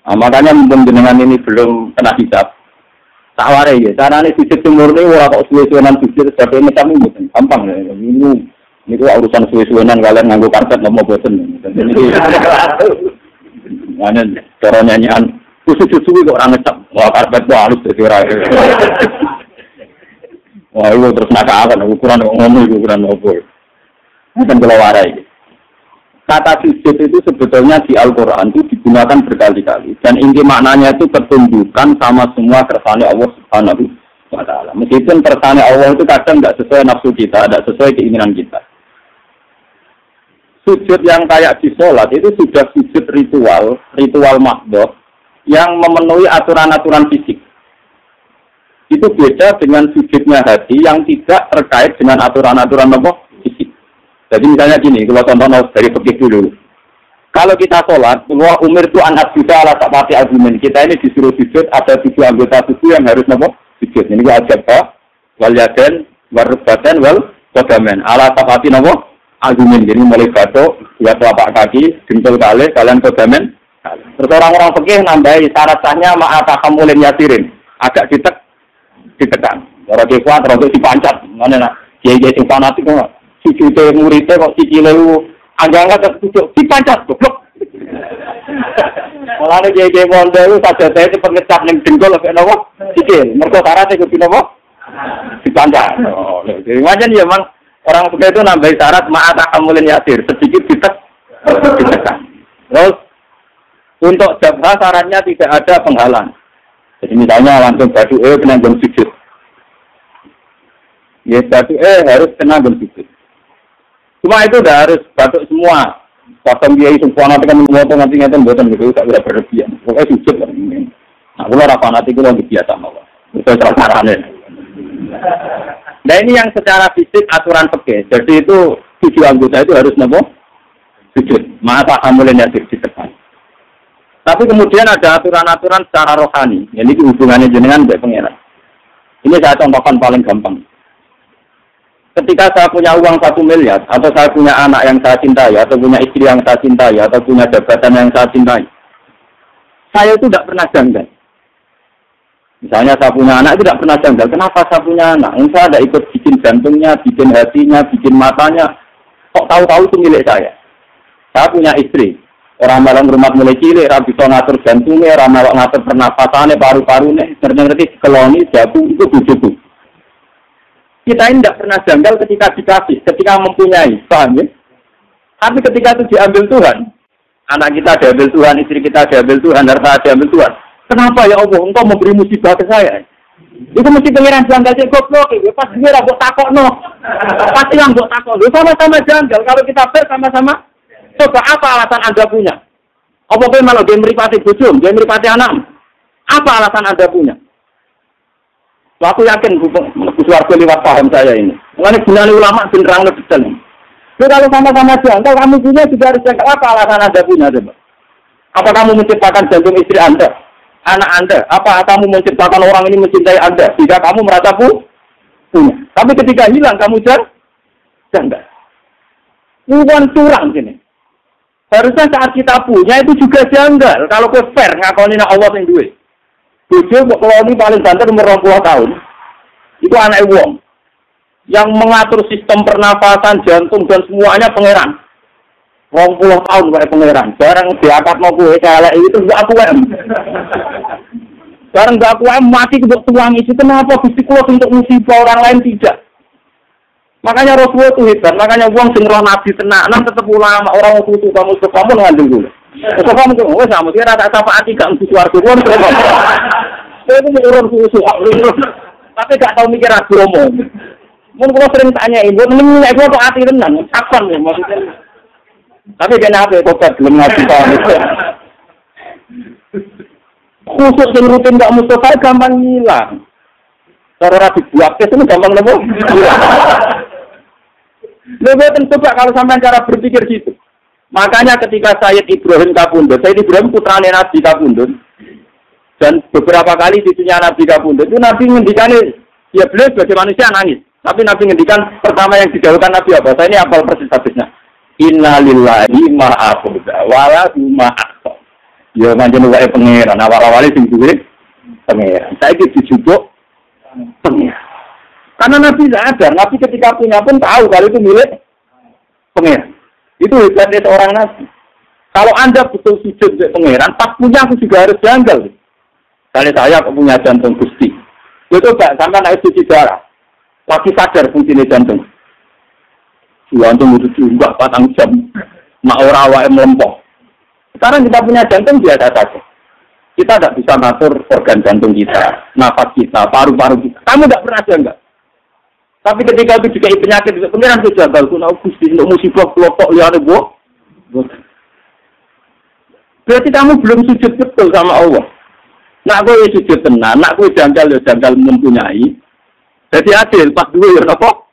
Nah, makanya mumpung jenengan ini belum kena hisab. Tak warai ya, caranya sujud murni wah kok suwe-suwenan sujud sebagai macam ini gampang ya. Ini urusan suwe-suwenan kalian nganggo karpet mau bosen. Mana cara nyanyian sujud suwi kok orang ngecap. Wah karpet tuh halus jadi orang. Wah itu terus nakalan ukuran ngomong ukuran apa. Kan kalau warai. Kata sujud itu sebetulnya di Al-Quran itu digunakan berkali-kali. Dan inti maknanya itu ketundukan sama semua kersane Allah Subhanahu wa ta'ala. Meskipun kersane Allah itu kadang tidak sesuai nafsu kita, tidak sesuai keinginan kita. Sujud yang kayak di sholat itu sudah sujud ritual mahdoh yang memenuhi aturan-aturan fisik. Itu beda dengan sujudnya hati yang tidak terkait dengan aturan-aturan fisik. Jadi misalnya gini, kalau contoh dari fikih dulu. Kalau kita sholat, wa umirtu an asjuda ala sab'ati argumen. Kita ini disuruh sujud, ada 7 anggota tubuh yang harus sujud. Ini wajibah, wal yaden, wal rukbatan, wal qadamen. Ala sab'ati argumen. Jadi mulai batuk, dua telapak kaki, jempol kali, kalian qadamen. Terus orang-orang fikih nambahi syarat sahnya ma'atakamulin yasirin. Agak ditekan. Orang kuat, orang dipancat. Mana nak? Kiai-kiai yang fanatik kok. Sujudnya muridnya kok sikile agak-agak tertutup, dipancat, goblok. Malah ini kiai-kiai pondok itu saja saya cepat ngecap ning dengkul lebih nopo sikil. Mergo syaratnya kudu nopo dipancat. Oh, jadi macam ya memang orang suka itu nambahi syarat ma'ata kamulin yasir, sedikit ditekan. Terus untuk jabha syaratnya tidak ada penghalang. Jadi misalnya langsung batu kena jam sujud. Ya batu harus kena jam sujud. Cuma itu udah harus batuk semua. Potong biaya semua nanti kan memotong nanti buatan gitu tak bisa berlebihan. Pokoknya sujud kan ini. Nah, kalau rapat nanti kita lebih biasa malah. Itu cara-caranya. Nah ini yang secara fisik aturan fikih. Jadi itu 7 anggota itu harus sujud. Masa amulin yasir ditekan. Tapi kemudian ada aturan-aturan secara rohani. Ini hubungannya jenengan dengan pengeran. Ini saya contohkan paling gampang. Ketika saya punya uang 1 miliar, atau saya punya anak yang saya cintai, atau punya istri yang saya cintai, atau punya jabatan yang saya cintai, saya itu tidak pernah janggal. Misalnya saya punya anak itu tidak pernah janggal. Kenapa saya punya anak? Saya tidak ikut bikin jantungnya, bikin hatinya, bikin matanya. Kok tahu-tahu itu milik saya? Saya punya istri. Orang malam rumah mulai cilik, orang bisa ngatur jantungnya, orang malam ngatur pernapasannya, paru-parunya, ngerti keloni, jatuh, itu bujuku. Kita ini tidak pernah janggal ketika dikasih, ketika mempunyai, paham ya? Tapi ketika itu diambil Tuhan, anak kita diambil Tuhan, istri kita diambil Tuhan, harta diambil Tuhan. Kenapa ya Allah, engkau memberi musibah ke saya? Itu mesti pengiran janggal, cek goblok, pas dia buat takok no. Pasti yang buat takok, sama-sama janggal. Kalau kita bersama-sama, coba apa alasan Anda punya? Apa pun malah dia meripati bujum, dia meripati anak. Apa alasan Anda punya? Aku yakin suarga lewat paham saya ini. Mengenai gunanya ulama benerang lebih detail. Jadi kalau sama-sama janggal, kamu punya juga harus janggal. Apa alasan Anda punya? Coba? Apa kamu menciptakan jantung istri Anda? Anak Anda? Apa kamu menciptakan orang ini mencintai Anda? Jika kamu merasa punya. Tapi ketika hilang, kamu janggal. Bukan curang gini. Harusnya saat kita punya itu juga janggal. Kalau ke fair, ngakonin Allah yang duit. Bojo kalau ini paling banter umur 20 tahun. Itu anak wong yang mengatur sistem pernafasan, jantung dan semuanya pangeran. 20 tahun kayak pangeran. Barang diangkat mau gue elek itu enggak aku em. Barang enggak aku em mati kebuk tuang itu kenapa Gusti kula untuk musibah orang lain tidak. Makanya Rasulullah itu hebat. Makanya wong sing roh nabi tenan tetep ulama orang kudu kamu ngandel dulu. Kok kamu kok wis sama kira tak syafaati gak mesti swarga kon terus. Itu urun susu. Tapi gak tau mikir agama. Mun kula sering tanya ibu, nek kula kok ati tenan, kapan ya maksudnya. Tapi kenapa kok belum ngaji Pak? Khusus sing rutin gak Mustafa gampang hilang. Cara ora dibuat itu gampang lho. Lebih coba kalau sampean cara berpikir gitu. Makanya ketika Sayyid Ibrahim Kapundhut, Sayyid Ibrahim putrane Nabi Kapundhut, dan beberapa kali cucunya Nabi Kapundhut, itu Nabi ngendikane, ya beliau sebagai manusia nangis. Tapi Nabi ngendikan pertama yang didahulukan Nabi apa? Saya ini apal persis hadisnya. Inna lillahi ma'akhudha, walahu ma'akhudha. Ya pancen wae pangeran, awal-awale sing duwe pangeran. Saiki dijupuk pangeran. Karena Nabi sadar, Nabi ketika punya pun tahu kalau itu milik pangeran. Itu hebatnya seorang Nabi. Kalau Anda betul sujud untuk pangeran, pas punya aku juga harus janggal. Kalau saya punya jantung Gusti. Itu coba sampai naik cuci darah. Lagi sadar fungsinya jantung. Jantung itu juga 4 jam. Mak ora wae melempok. Sekarang kita punya jantung biasa saja. Kita tidak bisa ngatur organ jantung kita, nafas kita, paru-paru kita. Kamu tidak pernah janggal. Tapi ketika itu juga penyakit, pengiran itu janggal. Kuna Gusti untuk musibah kelompok liane buah. Berarti kamu belum sujud betul sama Allah. Nak kowe sujud tenan, nak kowe janggal mempunyai. Jadi adil, pas dua ya apa?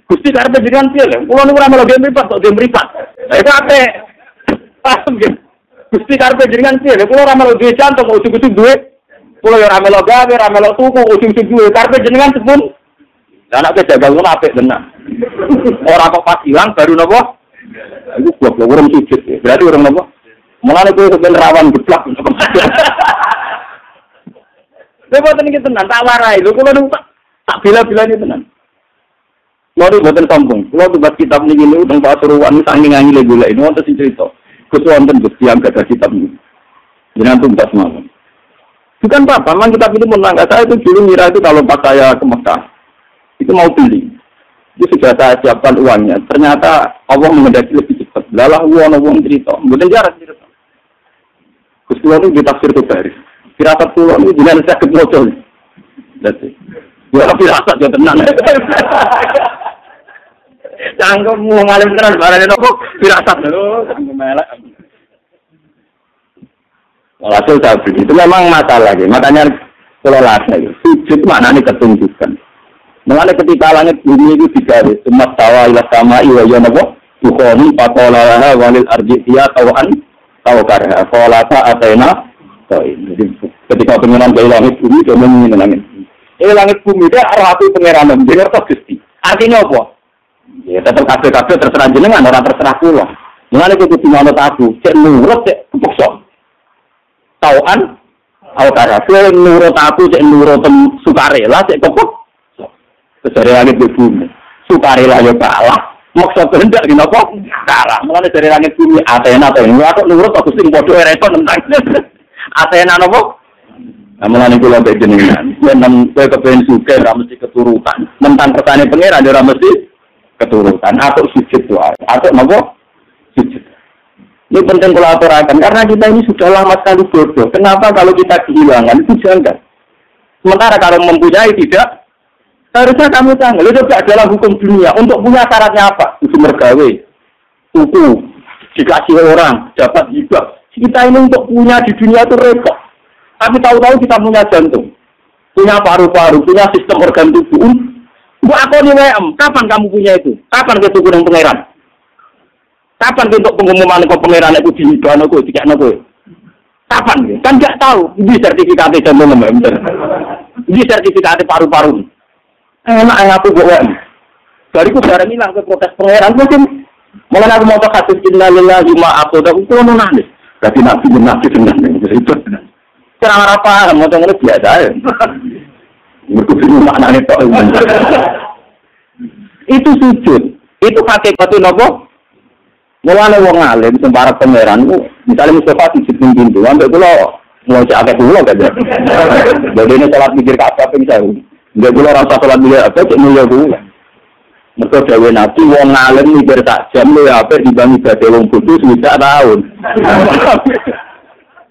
Gusti karepe jenengan piye lho? Kulo niku ora melu mripat kok mripat. Itu ape? Paham nggih? Gusti karepe jenengan piye lho? Kulo ora melu duwe jantung, ujug-ujug duwe. Kulo ya ora melu gawe, ora melu tuku, ujug-ujug duwe. Karepe jenengan sepun. Lah nek janggal ngono apik tenan. Ora kok pas ilang baru napa? Iku goblok urung sujud. Berarti urung napa? Mulane kowe sampeyan rawan geblak. Boten iki tenan, tak warai lho kula niku tak bila-bilane tenan. Loro boten sombong. Kula tugas kitab niki niku teng Pasuruan saking ngangile golek ini wonten sing crita. Gus wonten Gusti yang gadah kitab niki. Jenengan tumbas mawon. Bukan apa, memang kitab ini menang. Saya itu dulu ngira itu kalau pas saya ke Mekah itu mau beli. Itu sudah saya siapkan uangnya. Ternyata Allah mengendaki lebih cepat. Lalah wong cerita. Boten jarak cerita. Gus kula niku ditafsir Tabari. Firasat kula niku jenengan saged maca. Dadi. Ya firasat yo tenan. Cangkemmu ngalim tenan barane nopo firasat lho, melek. Walhasil saya beli. Itu memang masalah gitu. Makanya kalau lasa itu sujud maknanya ketunjukan. Mengenai ketika langit bumi itu digawe, semua tawa ilah sama iwa ya nopo bukhoni patolaha walil arjiyah tawan tawakarha kolasa atena. Jadi ketika pengiran dari langit bumi dia mengingat langit. Langit bumi itu arah hati pengiran jadi harus Gusti. Artinya apa? Ya tetap kabeh terserah jenengan orang terserah kula. Mengenai kudu manut aku, cek nurut cek kepeksa. Tauan awakara nurut aku cek nurut sukarela cek kepek. Dari langit bumi sukarela yo kalah. Maksud hendak dinapa? Kalah. Mengenai dari langit bumi Athena aku nurut aku sing padha repot tentang. Athena napa? Mulane kula mbek jenengan, yen kowe kepen sugih ora mesti keturutan. Mentang kersane pangeran ora mesti keturutan. Aku sujud wae. Aku napa? Sujud. Ini penting kalau aturakan karena kita ini sudah lama sekali bodoh. Kenapa kalau kita kehilangan itu janggal? Sementara kalau mempunyai tidak, harusnya kamu tahu. Itu juga adalah hukum dunia. Untuk punya syaratnya apa? Itu mergawe, buku, dikasih orang, dapat hibah. Kita ini untuk punya di dunia itu repot. Tapi tahu-tahu kita punya jantung, punya paru-paru, punya sistem organ tubuh. Buat aku nih WM, kapan kamu punya itu? Kapan kita gunung pangeran? Kapan untuk pengumuman ke pangeran itu dihibah aku, tidak aku? Kapan? Kan nggak tahu. Ini sertifikatnya jantung mbak. Ini sertifikatnya paru-paru. Enak yang aku buat WM. Dariku barang hilang ke protes pangeran mungkin. Mulai aku mau pakai hadis innalillahi ma aqada aku nangis. Tapi nabi benar itu. Cara apa? Mau dengar biasa ya. Berkumpul maknanya tok. Itu sujud. Itu hakikatnya nopo. Mulane wong alim sing para pangeran ku misale Mustafa sujud ning pintu, ambek kula mau cek akeh kula gak. Dadene salat mikir kabeh ping 1000. Nggak kula rasa salat mikir apa cek mulya kula. Mergo dawuh Nabi wong alim mikir sak jam luwih apik dibanding badhe wong bodho swidak taun.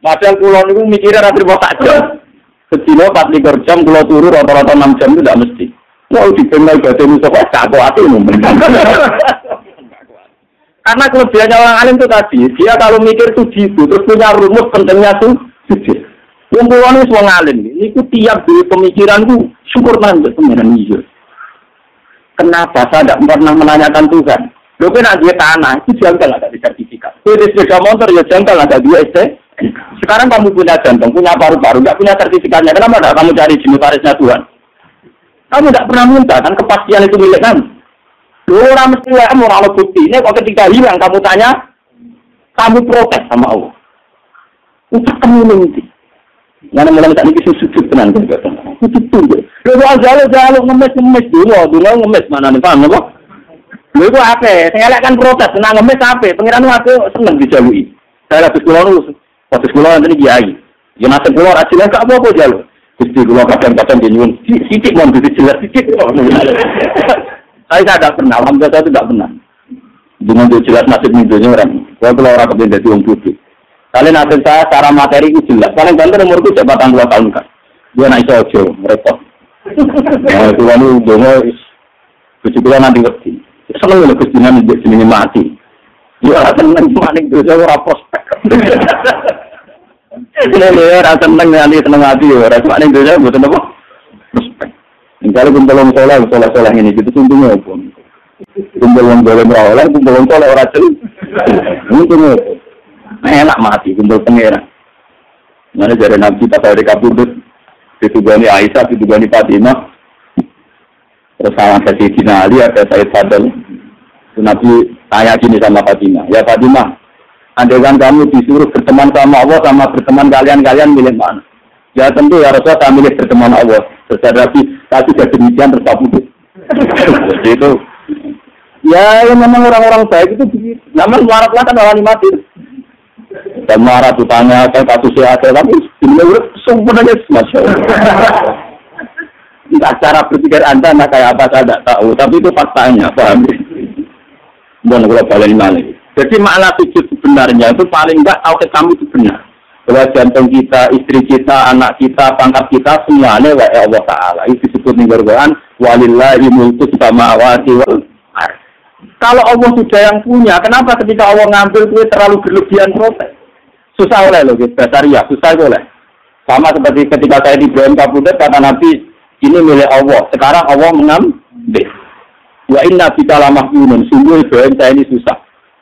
Padahal kula niku mikire ra trimo sak jam. Sedina 24 jam kula turu rata-rata 6 jam itu tidak mesti. Mau dikenal badhe Mustafa sak kok ati umum. Karena kelebihannya orang alim itu tadi, dia kalau mikir itu gitu, terus punya rumus pentingnya tuh sujud. Kumpulan itu orang alim, ini tiap dari pemikiranku syukur nanti pengiran hijau. Kenapa saya tidak pernah menanyakan Tuhan? Loh kan ada tanah, itu janggal ada di sertifikat. Kalau sepeda motor ya janggal ada 2 ST. Sekarang kamu punya jantung, punya paru-paru, nggak punya sertifikatnya. Kenapa tidak kamu cari jemutarisnya Tuhan? Kamu tidak pernah minta, kan kepastian itu milik kamu. Orang mesti orang bukti ini kok ketika hilang kamu tanya, kamu protes sama Allah. Ucap kamu nanti. Mana mulai tak nikah sujud tenan kan kata. Sujud. Lalu jalo ngemis dulu ngemis mana nih paham apa? Lalu apa? Saya lihat kan protes, senang ngemis apa? Pengiran aku seneng dijalui. Saya habis kulo nanti kiai. Ya nasib kulo rajin enggak apa-apa jalo. Gusti kulo kadang-kadang nyuwun sithik mon jelas sithik. Saya tidak pernah, alhamdulillah saya tidak pernah. Dengan jelas nasib hidupnya orang. Kalau orang kemudian jadi orang putih. Kalian nasib saya secara materi itu jelas. Paling banter umurku jabatan 2 tahun kan. Dia naik sojo, repot. Ya, Tuhan itu dongo, Gusti kula nanti ngerti. Seneng lho Gusti nanti jenenge mati. Ya seneng maning dosa ora prospek. Ini ora seneng nanti seneng mati ora maning dosa mboten apa? Prospek. Kalau kumpul soleh ini gitu untungnya apa? Kumpul wong boleh merawat, kumpul wong soleh ora jeli. Untungnya enak mati kumpul pangeran. Mana dari Nabi tak ada kabudut. Ditugani Aisyah, ditugani Fatimah. Terus sama Sayyidina Ali, ada Sayyid Fadl. Nabi tanya gini sama Fatimah. Ya Fatimah, andaikan kamu disuruh berteman sama Allah sama berteman kalian milih mana? Ya tentu ya Rasulullah saya milih berteman Allah. Terus Nabi kasih demikian terus kabudut. Jadi itu. Ya memang orang-orang baik itu begitu. Namun warat kan orang mati. Dan marah tutanya saya kasusnya ada tapi ini sebenarnya Masya Allah. Entah cara berpikir Anda kayak apa saya tidak tahu, tapi itu faktanya, paham? Bukan kalau balik balik. Jadi makna sujud sebenarnya itu paling enggak tauhid kamu itu benar. Bahwa jantung kita, istri kita, anak kita, pangkat kita semuanya wa Allah Taala. Itu disebut ning Al-Qur'an walillahi mulku samawati wal ardh. Kalau Allah sudah yang punya, kenapa ketika Allah ngambil itu terlalu berlebihan protes? Susah oleh loh, Basaria, susah oleh. Sama seperti ketika saya di Ibrahim Kabudut, kata Nabi, ini milik Allah. Sekarang Allah mengambil. Wa inna bika lamahjunun, sungguh Ibrahim saya ini susah.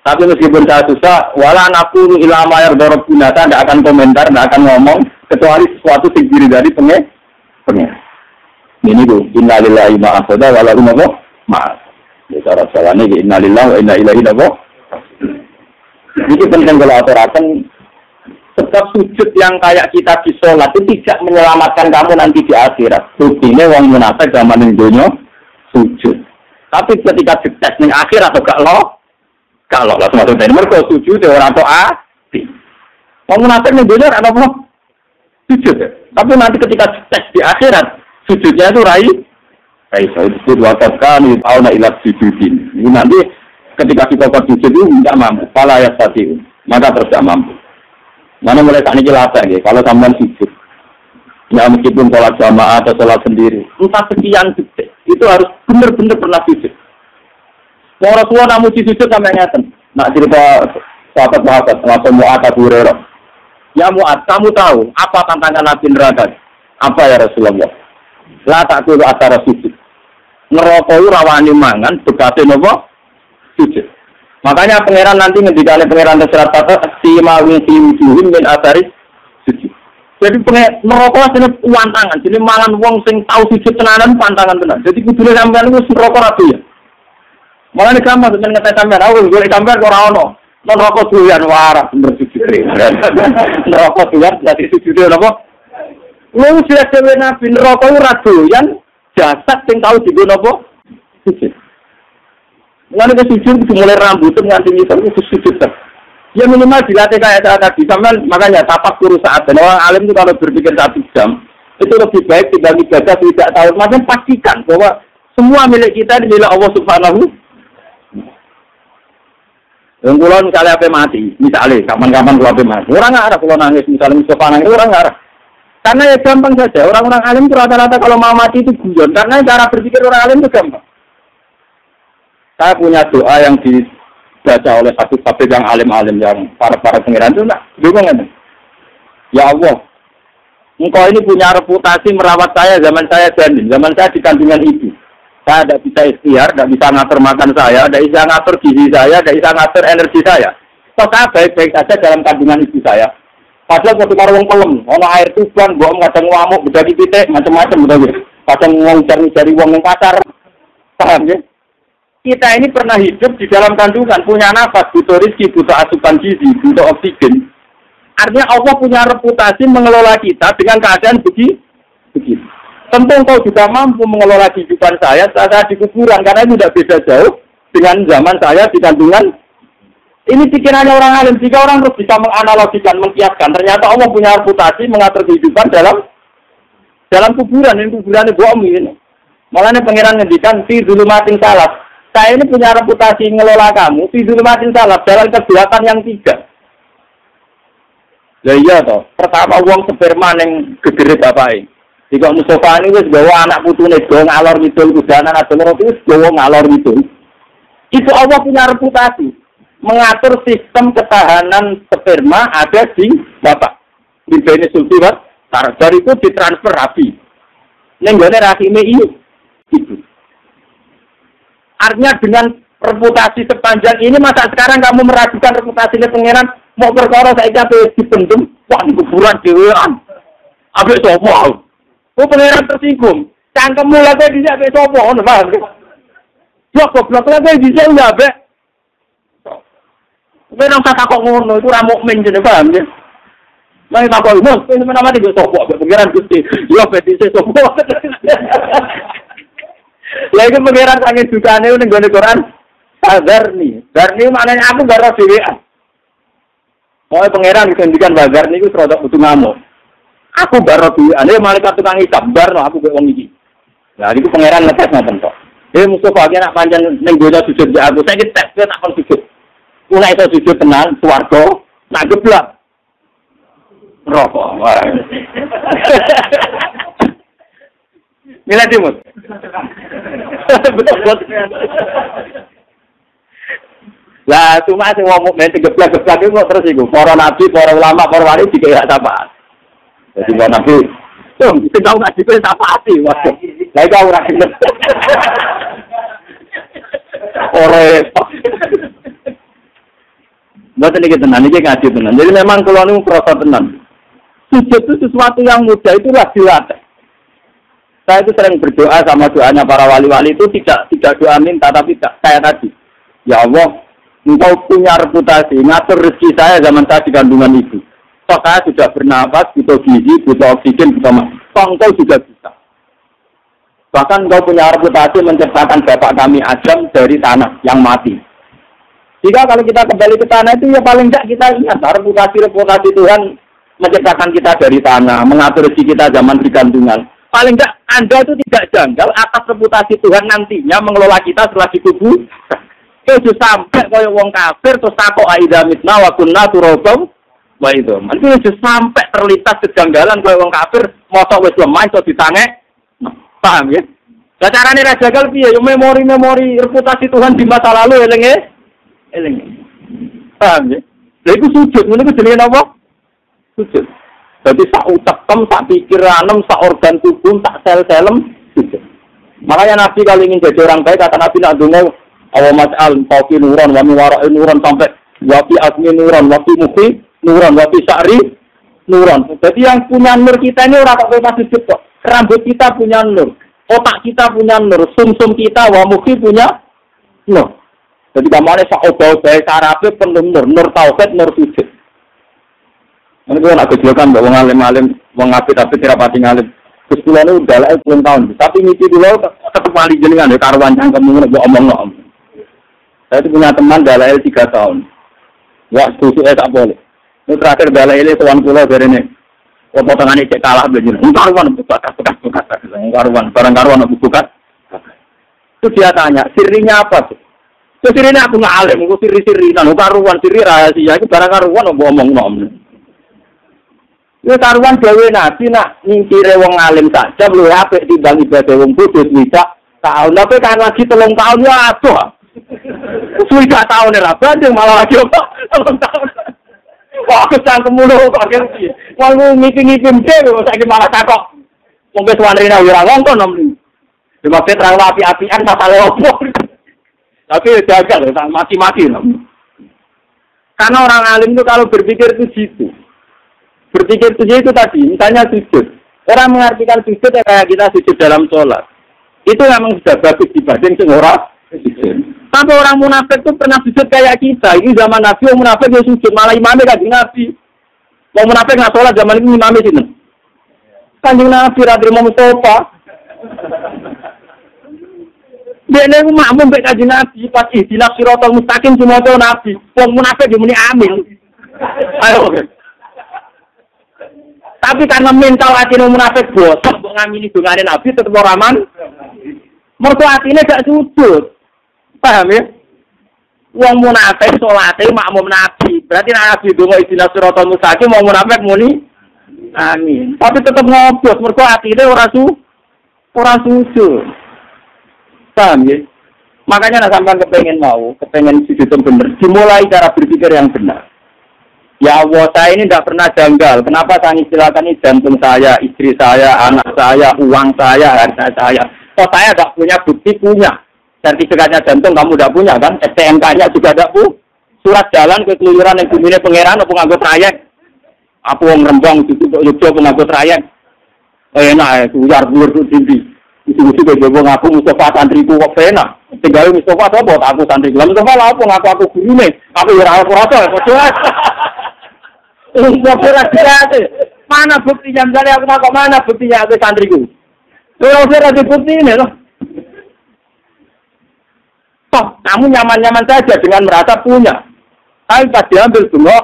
Tapi meskipun saya susah, wala naqulu ila ma yarda rabbuna, saya tidak akan komentar, tidak akan ngomong, kecuali sesuatu yang diri dari pengen. Ini tuh, inna lillahi ma'asoda, wala umamu ma'as. Ya, cara jalannya, inna lillahi wa inna ilahi nabo. Itu penting kalau aturakan. Sebab sujud yang kayak kita di sholat itu tidak menyelamatkan kamu nanti di akhirat. Buktinya wong munafik zaman ning donya sujud. Tapi ketika dites ning akhirat atau gak lo, kalau lah maksudnya mergo sujud ora tok ati. Wong munafik ning donya ora apa sujud. Tapi nanti ketika dites di akhirat sujudnya itu rai itu wakafkan itu auna ila sujudin. Ini nanti ketika kita sujud itu tidak mampu, fala yastati, maka terus tidak mampu. Mana mulai saat ini jelaskan ya, kalau sampean sujud, ya meskipun sholat jamaah atau sholat sendiri, entah sekian detik, itu harus benar-benar pernah sujud. Mau Rasulullah namun sujud sampai ngeten. Nak cerita sahabat-sahabat, langsung Mu'ad Abu Hurairah. Ya Mu'ad, kamu tahu apa tantangan Nabi neraka? Apa ya Rasulullah? La tak kudu acara sujud. Neraka rawani mangan, bekate napa? Sujud. Makanya pangeran nanti ngendikane pangeran terserat kata si mawin si wujuhin min asaris sujud. Jadi neraka asline pantangan, jadi mangan wong sing tau sujud tenanan pantangan tenan. Jadi kudune sampean wis neraka ra ya. Malah nek sampean ngetes sampean awul golek sampean ora ono. Neraka doyan waras bersujud. Neraka doyan dadi sujud napa? Lu jelas dhewe nabi neraka ora doyan jasad sing tau digo napa? Sujud. Mengenai sujud mulai rambut nganti ngisor itu sujud. Ya minimal dilatih kayak saya tadi. Sampai makanya tapak guru saat dan orang alim itu kalau berpikir 1 jam itu lebih baik tidak ibadah tidak tahu. Makanya pastikan bahwa semua milik kita milik Allah Subhanahu. Yang kalau misalnya apa mati, misalnya kapan-kapan kalau apa mati, orang nggak ada kalau nangis misalnya Mustafa nangis orang nggak ada. Karena ya gampang saja. Orang-orang alim itu rata-rata kalau mau mati itu guyon. Karena cara berpikir orang alim itu gampang. Saya punya doa yang dibaca oleh satu tabib yang alim-alim yang para pengiran itu enggak bingung kan? Ya Allah, engkau ini punya reputasi merawat saya zaman saya janin, zaman saya di kandungan ibu. Saya tidak bisa ikhtiar, tidak bisa ngatur makan saya, tidak bisa ngatur gizi saya, tidak bisa ngatur energi saya. Toh saya baik-baik saja dalam kandungan ibu saya. Padahal waktu karung pelem, ono air tuban, bohong kadang ngamuk, beda di titik, macam-macam betul. Kadang ngomong cari wong yang pasar, paham ya? Kita ini pernah hidup di dalam kandungan, punya nafas, butuh rezeki, butuh asupan gizi, butuh oksigen. Artinya Allah punya reputasi mengelola kita dengan keadaan begitu. Tentu engkau juga mampu mengelola kehidupan saya saat di kuburan, karena itu tidak beda jauh dengan zaman saya di kandungan. Ini pikirannya orang alim. Jika orang terus bisa menganalogikan, mengkiaskan, ternyata Allah punya reputasi mengatur kehidupan dalam kuburan. Ini kuburan itu bohong ini. Makanya pangeran ngendikan fi zulumatin salaf. Saya ini punya reputasi ngelola kamu fi zulumatin salaf dalam kejahatan yang 3. Ya iya toh. Pertama wong sperma ning gegere bapake. Jika Mustafa ini wis gawa anak putune do ngalor ngidul kudanan adol roti wis gawa ngalor ngidul. Itu Allah punya reputasi mengatur sistem ketahanan sperma ada di bapak. Di bene sulbi Mas. Dari itu ditransfer rapi. Ning gone rahime itu. Artinya dengan reputasi sepanjang ini masa sekarang kamu meragukan reputasinya pangeran? Mau perkara saya capek dipendem, wah di kuburan dewean. Abis sopo. Oh pangeran tersinggung. Cangkemmu lagi di abis sopo, ngono paham. Yo goblok lagi di sini ya, Bek. Kowe nang takok ngono iku ora mukmin jenenge paham ya. Lah takok Mus, kowe nama di sopo, pangeran Gusti. Yo Bek di sopo. Lah iku pangeran sange dukane ning gone Quran. Sadarni. Darni maknanya aku garo dhewean. Oh, pangeran dikendikan bazar niku rodok butuh ngamuk. Aku baro duwe, ane malaikat tukang hisab bar no aku kok wong iki. Lah niku pangeran ngetes ngoten tok. Mustafa iki nak pancen ning donya sujud ya aku saiki tes tak kon sujud. Ora iso sujud tenan swarga, nak geblak. Rokok. Mila dimut. Betul. Lah cuma sing wong mukmin geblak-geblak iku kok terus iku para nabi, para ulama, para wali dikira syafaat. Jadi para nabi, tuh sing tau gak dikira syafaat wae. Lah iku ora gelem. Ora. Mboten iki tenan iki ngaji tenan. Jadi memang kula niku krasa tenan. Sujud itu sesuatu yang mudah itulah dilatih. Saya itu sering berdoa sama doanya para wali-wali itu tidak doa minta tapi kayak tadi. Ya Allah, Engkau punya reputasi, ngatur rezeki saya zaman saya di kandungan ibu. So, saya sudah bernapas, butuh gizi, butuh oksigen, butuh mak. Engkau juga bisa. Bahkan engkau punya reputasi menciptakan bapak kami Adam dari tanah yang mati. Jika kalau kita kembali ke tanah itu ya paling tidak kita ingat reputasi Tuhan menciptakan kita dari tanah, mengatur rezeki kita zaman di kandungan. Paling tidak Anda itu tidak janggal atas reputasi Tuhan nantinya mengelola kita setelah dikubur. Itu sampai kaya wong kafir terus takok aida mitna wa kunna turabam wa itu. Itu sampai terlintas kejanggalan kaya wong kafir mosok wis lemah iso ditangek. Paham ya? Lah carane ra jagal piye? Yo memori reputasi Tuhan di masa lalu elinge. Paham ya? Lha iku sujud ngono iku jenenge apa? Sujud. Dadi sak utekem, sak pikiranem, sak organ tubuh, sak sel-selem sujud. Makanya Nabi kalau ingin jadi orang baik kata Nabi nak donga awa mas'al taufi nuran wa miwara'i nuran sampai wafi asmi nuran wafi mufi nuran wafi sya'ri nuran. Jadi yang punya nur kita ini orang tak bebas sujud kok. Rambut kita punya nur, otak kita punya nur, sum-sum kita wa mufi punya nur. Jadi gambarnya sakobau bahasa Arabnya penuh nur tauhid, nur sujud. Ini kalau nak kejelakan bahwa ngalim-ngalim mengapit-apit rapati ngalim. Terus bulan itu udah lah 10 tahun. Tapi mimpi dulu tetap wali jenengan ya karuan cangkem ngomong-ngomong. Saya itu punya teman Dalail 3 tahun. Wah, setuju tak boleh. Ini terakhir Dalail tuan pulau dari ini. Potongan ini cek kalah belajar. Karuan bekas. Karuan bukan. Itu dia tanya, sirinya apa tuh? Itu sirinya aku ngalim, aku siri-siri. Nah, karuan siri rahasia. Itu barang karuan aku ngomong-ngomong. Itu karuan dewe nabi nak nyingkire wong alim saja. Belum apik timbang ibadah wong kudus bisa tahun. Tapi kan lagi 3 tahun ya aduh. Sudah tahun lah, banding malah lagi apa? 3 tahun. Wah, kesang kemulo kok ngerti. Wong ngiping-ngiping dhewe saiki malah takok. Wong wis wanrina ora ngongkon nom. Dimaksud terang api-apian masale opo. Tapi jaga loh, mati-mati loh. Karena orang alim itu kalau berpikir itu gitu. Berpikir itu tadi, misalnya sujud. Orang mengartikan sujud ya kayak kita sujud dalam sholat. Itu memang sudah bagus dibanding semua sujud. Tapi orang munafik itu pernah sujud kayak kita. Ini zaman Nabi, orang munafik dia sujud. Malah imamnya kaji Nabi. Wong munafik nggak sholat zaman itu imame sinten? Kanjeng Nabi ra trimo Mustafa. Dene ku makmum mek Kanjeng Nabi pas ihdinas siratal mustaqim semono Nabi. Wong munafik yo muni amin. Ayo. Tapi karena mental atine munafik bosan mbok ngamini dongane Nabi tetep ora aman. Mergo atine gak sujud. Paham ya? Wong munafik salate makmum Nabi. Berarti Nabi donga ihdinas siratal mustaqim wong munafik muni amin. Tapi tetep ngobos mergo atine ora sujud. Paham ya? Makanya sampean kepengen sujud bener, dimulai cara berpikir yang benar. Ya Allah, saya ini tidak pernah janggal. Kenapa saya istilahkan ini jantung saya, istri saya, anak saya, uang saya, harta saya. Kok saya tidak punya bukti punya. Sertifikatnya jantung kamu tidak punya kan? STNK-nya juga tidak punya. Surat jalan ke keluyuran yang bumine pangeran apa nganggo trayek. Aku wong Rembang itu kok Yogyakarta nganggo trayek. Enak tuyar dhuwur tinggi. Itu kejaba ngaku Mustafa santriku kok penak. Tinggal Mustafa apa aku santri. Lah Mustafa lha apa ngaku gurune. Aku ora ora padha. Mana buktinya? Misalnya aku takut mana buktinya aku santriku? Kalau saya ada bukti ini loh. Toh, kamu nyaman-nyaman saja dengan merasa punya. Tapi pas diambil semua.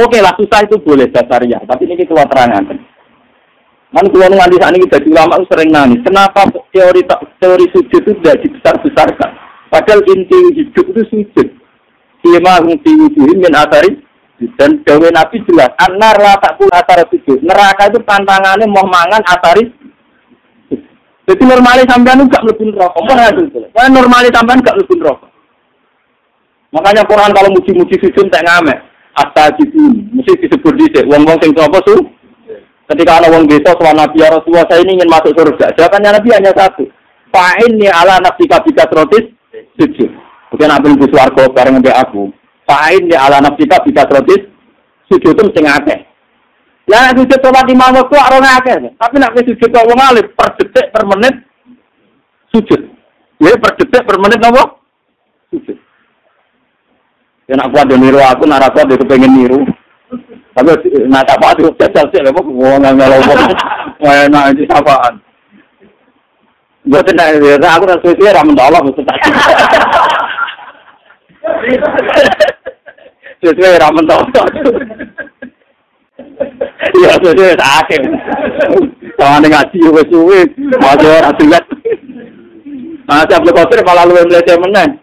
Oke lah, susah itu boleh dasarnya. Tapi ini keluar terangan. Kan keluar nganti saat ini jadi ulama sering nangis. Kenapa teori sujud itu tidak dibesar-besarkan? Padahal inti hidup itu sujud. Kima hungti wujuhin min asari dan dawe Nabi jelas anar la takul asar sujud. Neraka itu tantangannya mau mangan asari. Jadi normalnya sampean enggak mlebu neraka. Karena normalnya sampean enggak mlebu neraka. Makanya Quran kalau muji-muji sujud tak ngamek. Astajibun mesti disebut dhisik wong-wong sing sapa su. Ketika ana wong desa sowan Nabi ya Rasulullah saya ini ingin masuk surga. Jawabannya Nabi hanya satu. Fa'inni ala nafsika bikatrotis sujud. Bukan ambil di swarga bareng mbek aku. Fa'in di ala nafsika bisa terus sujud itu mesti ngakeh. Lah sujud sholat 5 waktu ora ngakeh. Tapi nek sujud kok wong alim per detik per menit sujud. Ya per detik per menit napa? Sujud. Ya nek kuat niru aku nek ora kuat kepengin niru. Tapi nek tak kuat jajal sik lho wong ngelo wong. Wah enak iki sapaan. Boten nek aku ora suwe ra mentolak mesti tak. Sesuai ramen tau. Iya, sesuai sakit. Tawane ngaji wis suwe, maca ora dilet. Masa Abdul Qadir malah luwih mlete meneh.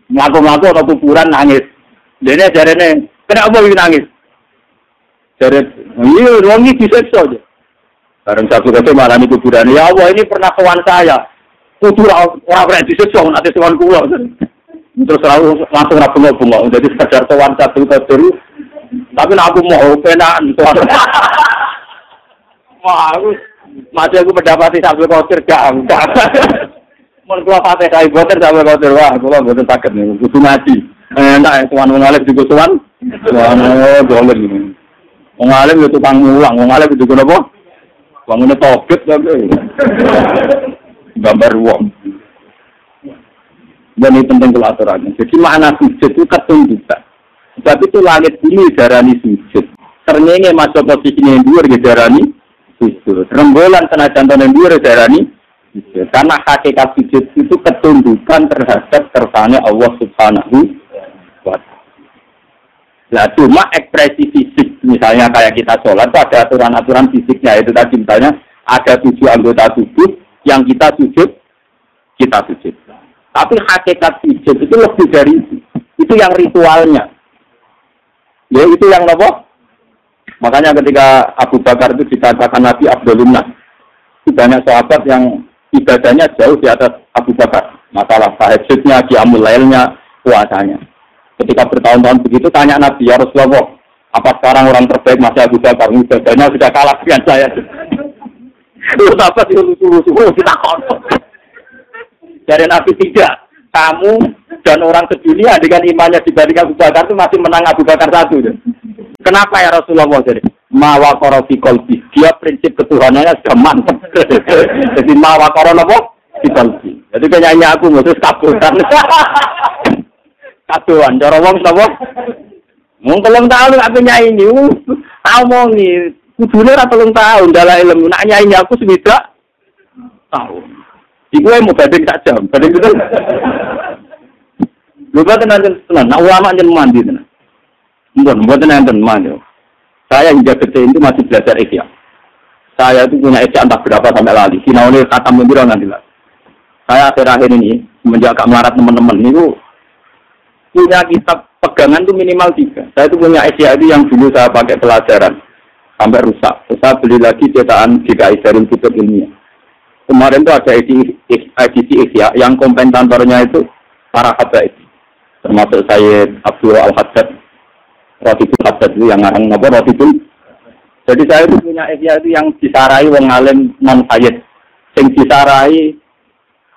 Ngaku-ngaku ana kuburan nangis. Dene jarene, kenapa iki nangis? Jare, iya wong iki disiksa aja. Bareng Abdul Qadir malah di kuburan. Ya Allah, ini pernah kawan saya. Kudu ora pernah disiksa nek kawan kula. Terus langsung bunga-bunga. Jadi sekedar tuan satu dulu. Tapi aku mau penaan tuan. Wah, masih aku mendapati sambil kotir gak. Mertua pakai kayu kotir sambil kotir. Wah, aku betul sakit nih. Butuh ngaji. Enak tuan mengalir juga tuan. Tuan boleh ini. Mengalir itu tukang ulang. Mengalir itu juga apa? Bangunnya topik. Gambar uang. Dan ini penting kalau aturannya. Jadi makna sujud itu ketunjukan. Sebab itu langit bumi darani sujud. Ternyata masuk posisi yang dua darani sujud. Rembolan kena jantung yang dua darani sujud. Karena hakikat sujud itu ketunjukan terhadap kersane Allah Subhanahu wa ta'ala. Nah cuma ekspresi fisik. Misalnya kayak kita sholat itu ada aturan-aturan fisiknya. Itu tadi misalnya ada 7 anggota tubuh yang kita sujud. Tapi hakikat sujud itu lebih dari itu. Itu yang ritualnya. Ya itu yang apa? Makanya ketika Abu Bakar itu dikatakan Nabi Abdul Nas. Banyak sahabat yang ibadahnya jauh di atas Abu Bakar. Masalah tahajudnya, qiyamul lailnya, puasanya. Ketika bertahun-tahun begitu tanya Nabi, ya Rasulullah, apa sekarang orang terbaik masih Abu Bakar? Ibadahnya sudah kalah dengan saya. Itu sahabat itu lucu-lucu, kita kontok. Dari Nabi tidak, kamu dan orang sedunia dengan imannya dibanding Abu Bakar itu masih menang Abu Bakar satu. Kenapa ya Rasulullah? Jadi mawakoro fi qalbi, dia prinsip ketuhanannya sudah mantap. Jadi mawakoro apa? Fi qalbi. Jadi penyanyi aku mutus kabutan. Kaduan, cara wong sapa? Wong 3 tahun apa nyaini, omongi, kudune ora 3 tahun dalah ilmu, nak nyaini aku sewidak tahun. Iku mau badhe tak jam, badhe itu. Lha tenan tenan, nak ulama njen mandi tenan. Mboten enten mandi. Saya hingga detik itu masih belajar ihya. Saya itu punya ihya entah berapa sampai lali. Sinaune kata membira nanti lah. Saya akhir-akhir ini semenjak melarat teman-teman itu punya kitab pegangan itu minimal 3. Saya itu punya ihya itu yang dulu saya pakai pelajaran sampai rusak. Terus saya beli lagi cetakan DKI Darul Kutub Ilmiah. Kemarin itu ada edisi ihya yang komentatornya itu para habaib. Termasuk Sayyid Abdul Al-Haddad, Rotibul Haddad itu yang ngarang apa Rotibul. Jadi saya itu punya ihya itu yang disarai wong alim non sayyid, sing disarai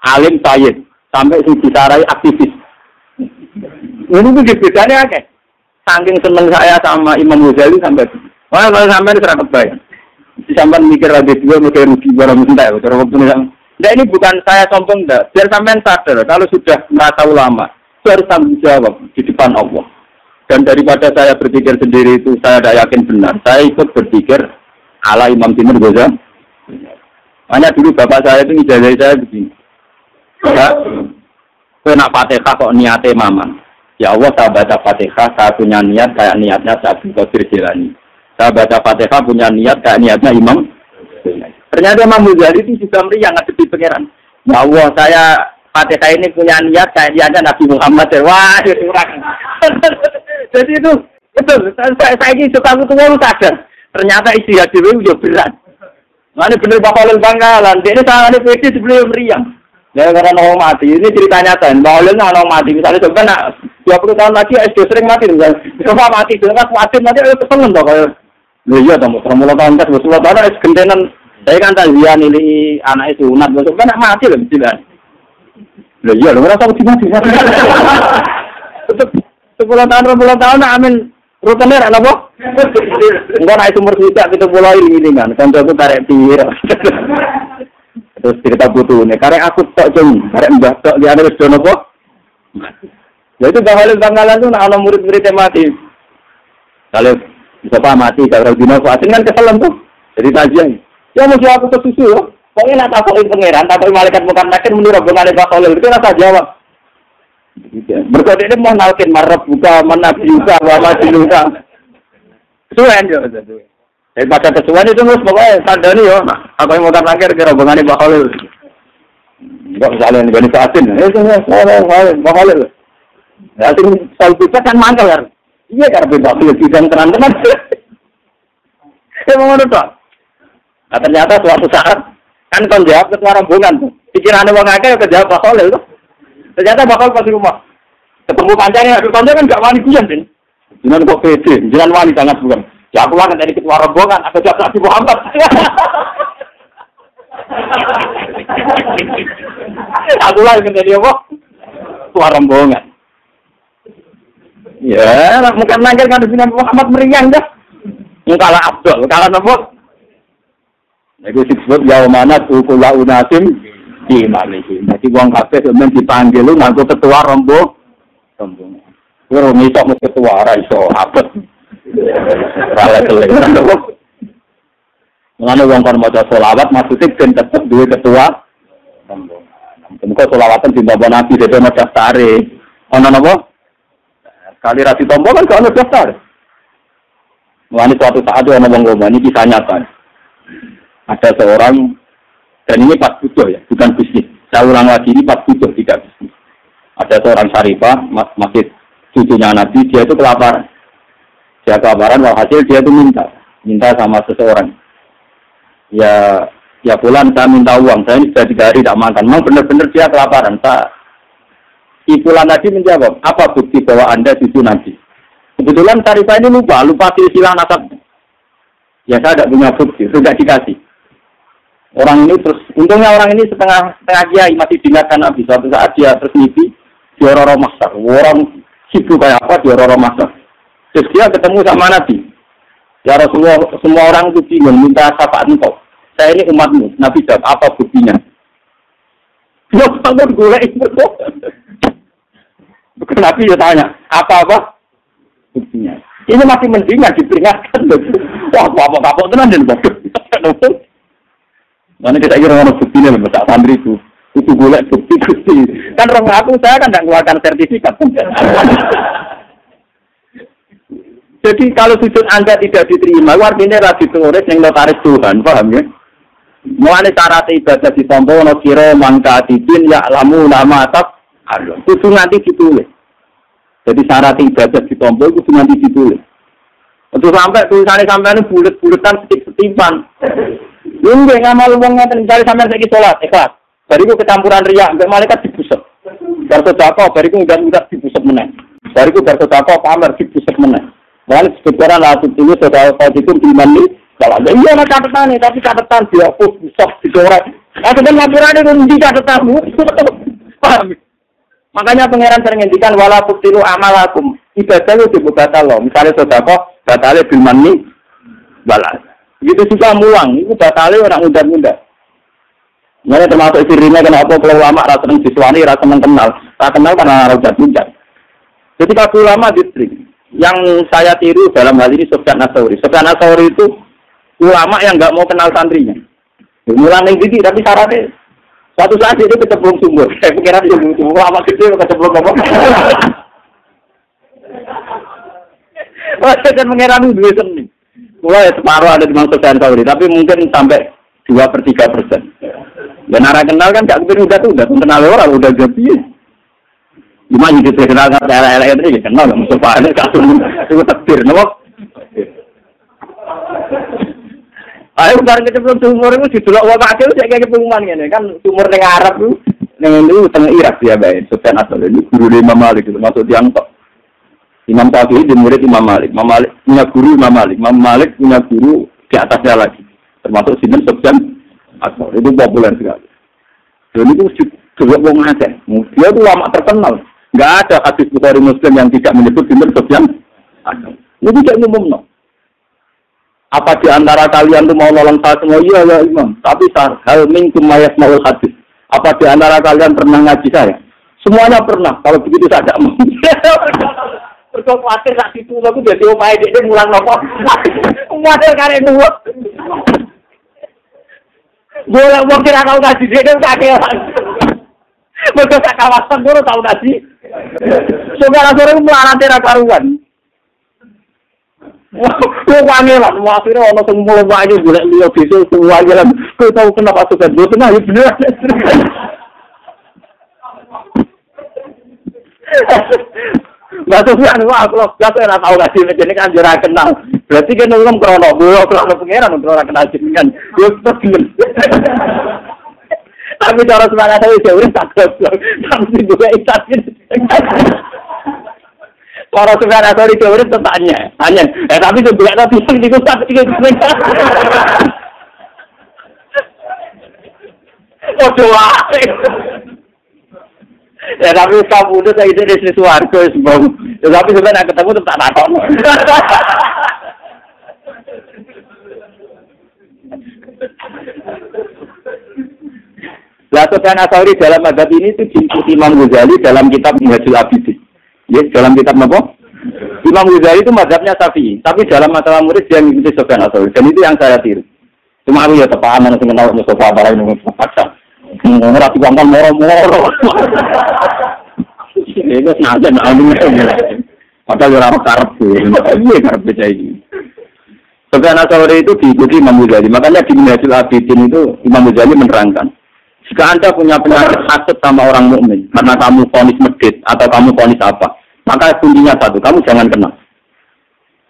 alim sayyid, sampai sing disarai aktivis. Ini tuh bedanya akeh. Saking seneng saya sama Imam Ghazali sampai, wah kalau sampai ini serang kebayang. Sampai mikir lagi juga mikir rugi barang entah ya. Nah ini bukan saya sombong enggak, biar sampai sadar kalau sudah merasa ulama, itu harus tanggung jawab di depan Allah. Dan daripada saya berpikir sendiri itu saya tidak yakin benar, saya ikut berpikir ala Imam Timur Ghazali. Hanya dulu bapak saya itu ijazah saya begini. Saya nak Fatihah kok niatnya mamang. Ya Allah, saya baca Fatihah, saya punya niat kayak niatnya Abdul Qadir Jilani. Saya baca Fatihah punya niat kayak niatnya Imam. Ternyata Imam Ghazali itu juga meriang ngadepi pangeran. Ya Allah, saya Fatihah ini punya niat kayak niatnya Nabi Muhammad. Wah, itu kurang. Jadi itu betul. Saya ini suka aku tua sadar. Ternyata isi hati itu juga berat. Mana bener Bakolil Bangkalan. Dia ini sangat pede sebelum meriang. Ya karena orang mati. Ini cerita nyata. Bakolil orang mati. Misalnya coba nak 20 tahun lagi SD sering mati. Coba mati. Dengan mati ayo keseneng toh kayak. Iya toh. Mulai tahun ke 20 tahun es gentenan. Saya kan tak dia nilai anak itu sunat. Coba nak mati lah mesti kan. Iya loh. Merasa mati. 10 tahun amin. Rutannya ada apa? Enggak naik sumber sudah kita mulai ini kan. Kan aku tarik pinggir. Terus cerita butuh nih. Karena aku tak jeng. Karena mbak tak dia ada restoran apa? Ya itu Bangkalan tuh nak anak murid-murid yang mati. Kalau bisa mati kalau dino fatin kan keselam tuh. Jadi tajian. Ya mesti aku kesusu loh. Pokoknya nak takokin pangeran, takokin malaikat bukan nakir menurut rombongan Bakolil itu rasa jawab. Berkode ini mau nalkin marab buka menabi juga wama diluka. Suwen yo. Daripada kesuwen itu terus pokoknya sadani yo. Aku yang mau terakhir ke rombongan Bakolil. Enggak misalnya nih Bani Fatin. Itu Bakolil. Ya sing soal kita kan mangkel kan. Iya karena Bakolil sidang tenan-tenan. Mau ngono tok. Nah ternyata suatu saat kan kon jawab ketua rombongan tuh. Pikirannya wong akeh kejawab Bakolil tuh. Ternyata bakal pas di rumah. Ketemu kancane, kancane kan gak wani guyon, Den. Jangan kok pede, jangan wani sangat bukan. Ya aku kan dari ketua rombongan, ada jawab Nabi Muhammad. Aku lah yang jadi apa? Ketua rombongan. Ya, bukan nangkir kan di Nabi Muhammad meriang dah. Kalah Abdul, kalah apa? Itu disebut yaumana kula unasim di malih. Jadi wong kabeh men dipanggil lu nganggo ketua rombongan. Ora iso mesti ketua ora iso abet. Ora kelek. Mulane wong kon maca selawat maksudnya ben tetep duwe ketua rombongan. Muga selawatan dimbawa Nabi dhewe maca daftare. Ana napa? Kali ra ditompo kan gak ono daftar. Mulane suatu saat ana wong ngomong iki kisah nyata. Ada seorang, dan ini pas butuh ya, bukan bisnis. Saya ulang lagi, ini pas butuh, tidak bisnis. Ada seorang syarifah, masih cucunya Nabi, dia itu kelaparan. Dia kelaparan, walhasil dia itu minta sama seseorang. Ya pulang saya minta uang, saya ini sudah 3 hari tidak makan. Memang benar-benar dia kelaparan. Si pulang tadi menjawab, apa bukti bahwa Anda cucu Nabi? Kebetulan syarifah ini lupa silsilah nasabnya. Ya saya tidak punya bukti, sudah dikasih. Orang ini terus, untungnya orang ini setengah kiai masih diingatkan Nabi. Suatu saat dia terus mimpi di Roro Maksar. Orang sibuk kayak apa di Roro Maksar. Terus dia ketemu sama Nabi. Ya Rasulullah, semua orang itu bingung minta syafaat engkau. Saya ini umatmu. Nabi jawab, apa buktinya? Dia bangun golek itu. Nabi dia tanya, apa buktinya? Ini masih mendingan diperingatkan. Wah, kapok tenan dan bodoh. Mana kita kira orang bukti nih, tak santri itu golek bukti. Kan orang saya kan tidak mengeluarkan sertifikat. Jadi kalau sujud Anda tidak diterima, artinya rasi tulis yang notaris Tuhan, paham ya? Mulai syarat ibadah ditompo ono kira mangka dipin ya lamu nama atas kudu nanti ditulis. Jadi syarat ibadah ditompo kudu nanti ditulis. Untuk sampai tulisannya sampai bulet-buletan setip-setipan. Ini ngamal wong ngeten cari sampean saiki salat ikhlas. Bariku kecampuran riya mbek malaikat dibusek. Bar sedekah bariku udah dibusek meneh. Bariku bar sedekah pamer dibusek meneh. Wali sekarang lah tulis sedekah itu dimani. Kalau iya ana catetane tapi catatan dihapus busek dicoret. Kadang ngapurane rundi catatanmu. Paham? Makanya pangeran sering ngendikan wala tutilu amalakum. Ibadah itu batal loh. Misalnya sedekah batale bil mani balas. Gitu juga mulang, itu batalnya orang muda-muda. Ini termasuk sirinya kenapa kalau ulama rasa siswani, rasa kenal karena rasa muda. Ketika ulama distrik, yang saya tiru dalam hal ini Sufyan Ats-Tsauri. Sufyan Ats-Tsauri itu ulama yang nggak mau kenal santrinya. Mulang yang gigi, tapi syaratnya suatu saat dia kecemplung sumur. Saya pikir dia sumur, ulama kecil kecemplung apa? Wah, saya mengira dua seni. Mulai separuh ada di Mang Sufyan Ats-Tsauri, tapi mungkin sampai 2/3%. Dan arah kenal kan gak kepir udah kenal orang udah jadi. Cuma hidup kenal kan daerah-daerah itu kenal nggak Mustafa ini kasus itu takdir, nopo. Ayo bareng kecemplung sumur itu didelok wong akeh sik kayak pengumuman ngene kan sumur ning Arab itu ning tengah Irak ya bae. Sufyan Ats-Tsauri itu guru Imam Malik itu masuk tiang tok. Imam Syafi'i di murid Imam Malik. Imam Malik punya guru Imam Malik. Imam Malik punya guru di atasnya lagi. Termasuk Sinten Sufyan Ats-Tsauri itu populer sekali. Dan itu juga wong akeh. Dia itu lama terkenal. Enggak ada hadis Bukhari Muslim yang tidak menyebut Sinten Sufyan Ats-Tsauri. Itu tidak umum. Apa di antara kalian itu mau nolong saya semua? Iya ya Imam. Tapi hal minkum mayasmaul hadis. Apa di antara kalian pernah ngaji saya? Semuanya pernah. Kalau begitu saya tidak mau. Berkau khawatir tak situ, aku jadi omai dia mulang nopo. Khawatir karek nuwek. Boleh mau kira kau ngaji dia kakean. Mergo sak kawasan guru tau ngaji. Saudara sore melarang ra karuan. Wah, wangelan, akhirnya ono sing mulai wae golek liya desa semua aja lan. Kau tahu kenapa sudah boten ayo bener. Batu kan wah kalau biasa ora tau ngaji jadi kan ora kenal. Berarti kan ulum krono pangeran ora kenal jenengan. Yo tegel. Tapi cara semangat saya jauh tak goblok. Tapi juga ikhlasin. Para semangat saya jauh tanya. Tapi juga tak bisa dikutak tiga. Oh doa. Ya tapi kamu itu saya di suarga sebab. Ya tapi sebenarnya ketemu tetap takon. Lah Sufyan Ats-Tsauri dalam mazhab ini itu diikuti Imam Ghazali dalam kitab Minhajul Abidin. Ya, dalam kitab apa? Imam Ghazali itu mazhabnya Syafi'i, tapi dalam masalah murid dia mengikuti Sufyan Ats-Tsauri. Dan itu yang saya tiru. Cuma aku ya tepat mana sing kenal Mustafa Barai nang paksa. Ora dikongkon moro-moro. Ini sengaja nak ambil. Padahal orang karep tuh. Iya karep baca ini. Sufyan Ats-Tsauri itu diikuti Imam Ghazali. Makanya di Minhajul Abidin itu Imam Ghazali menerangkan, jika Anda punya penyakit hasad sama orang mukmin, karena kamu vonis medit atau kamu vonis apa, maka kuncinya satu, kamu jangan kenal.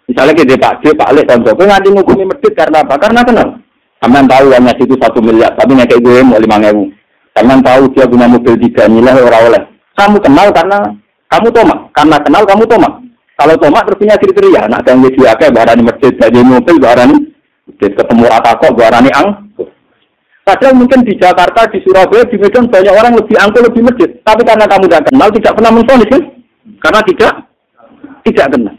Misalnya kita Pak Lek contoh, gue nganti ngukumi medit karena apa? Karena kenal. Kamu tahu uangnya itu 1 miliar, tapi ngekek gue mau 5.000. Kamu tahu dia punya mobil 3 nilai orang oleh. Kamu kenal karena kamu tomak. Karena kenal kamu tomak. Kalau tomak terus punya kriteria. Nak yang jadi akeh barani masjid, jadi mobil barani masjid, ketemu atakok barani ang. Padahal mungkin di Jakarta, di Surabaya, di Medan banyak orang lebih angkuh, lebih masjid. Tapi karena kamu tidak kenal, tidak pernah menfonis kan? Karena tidak kenal.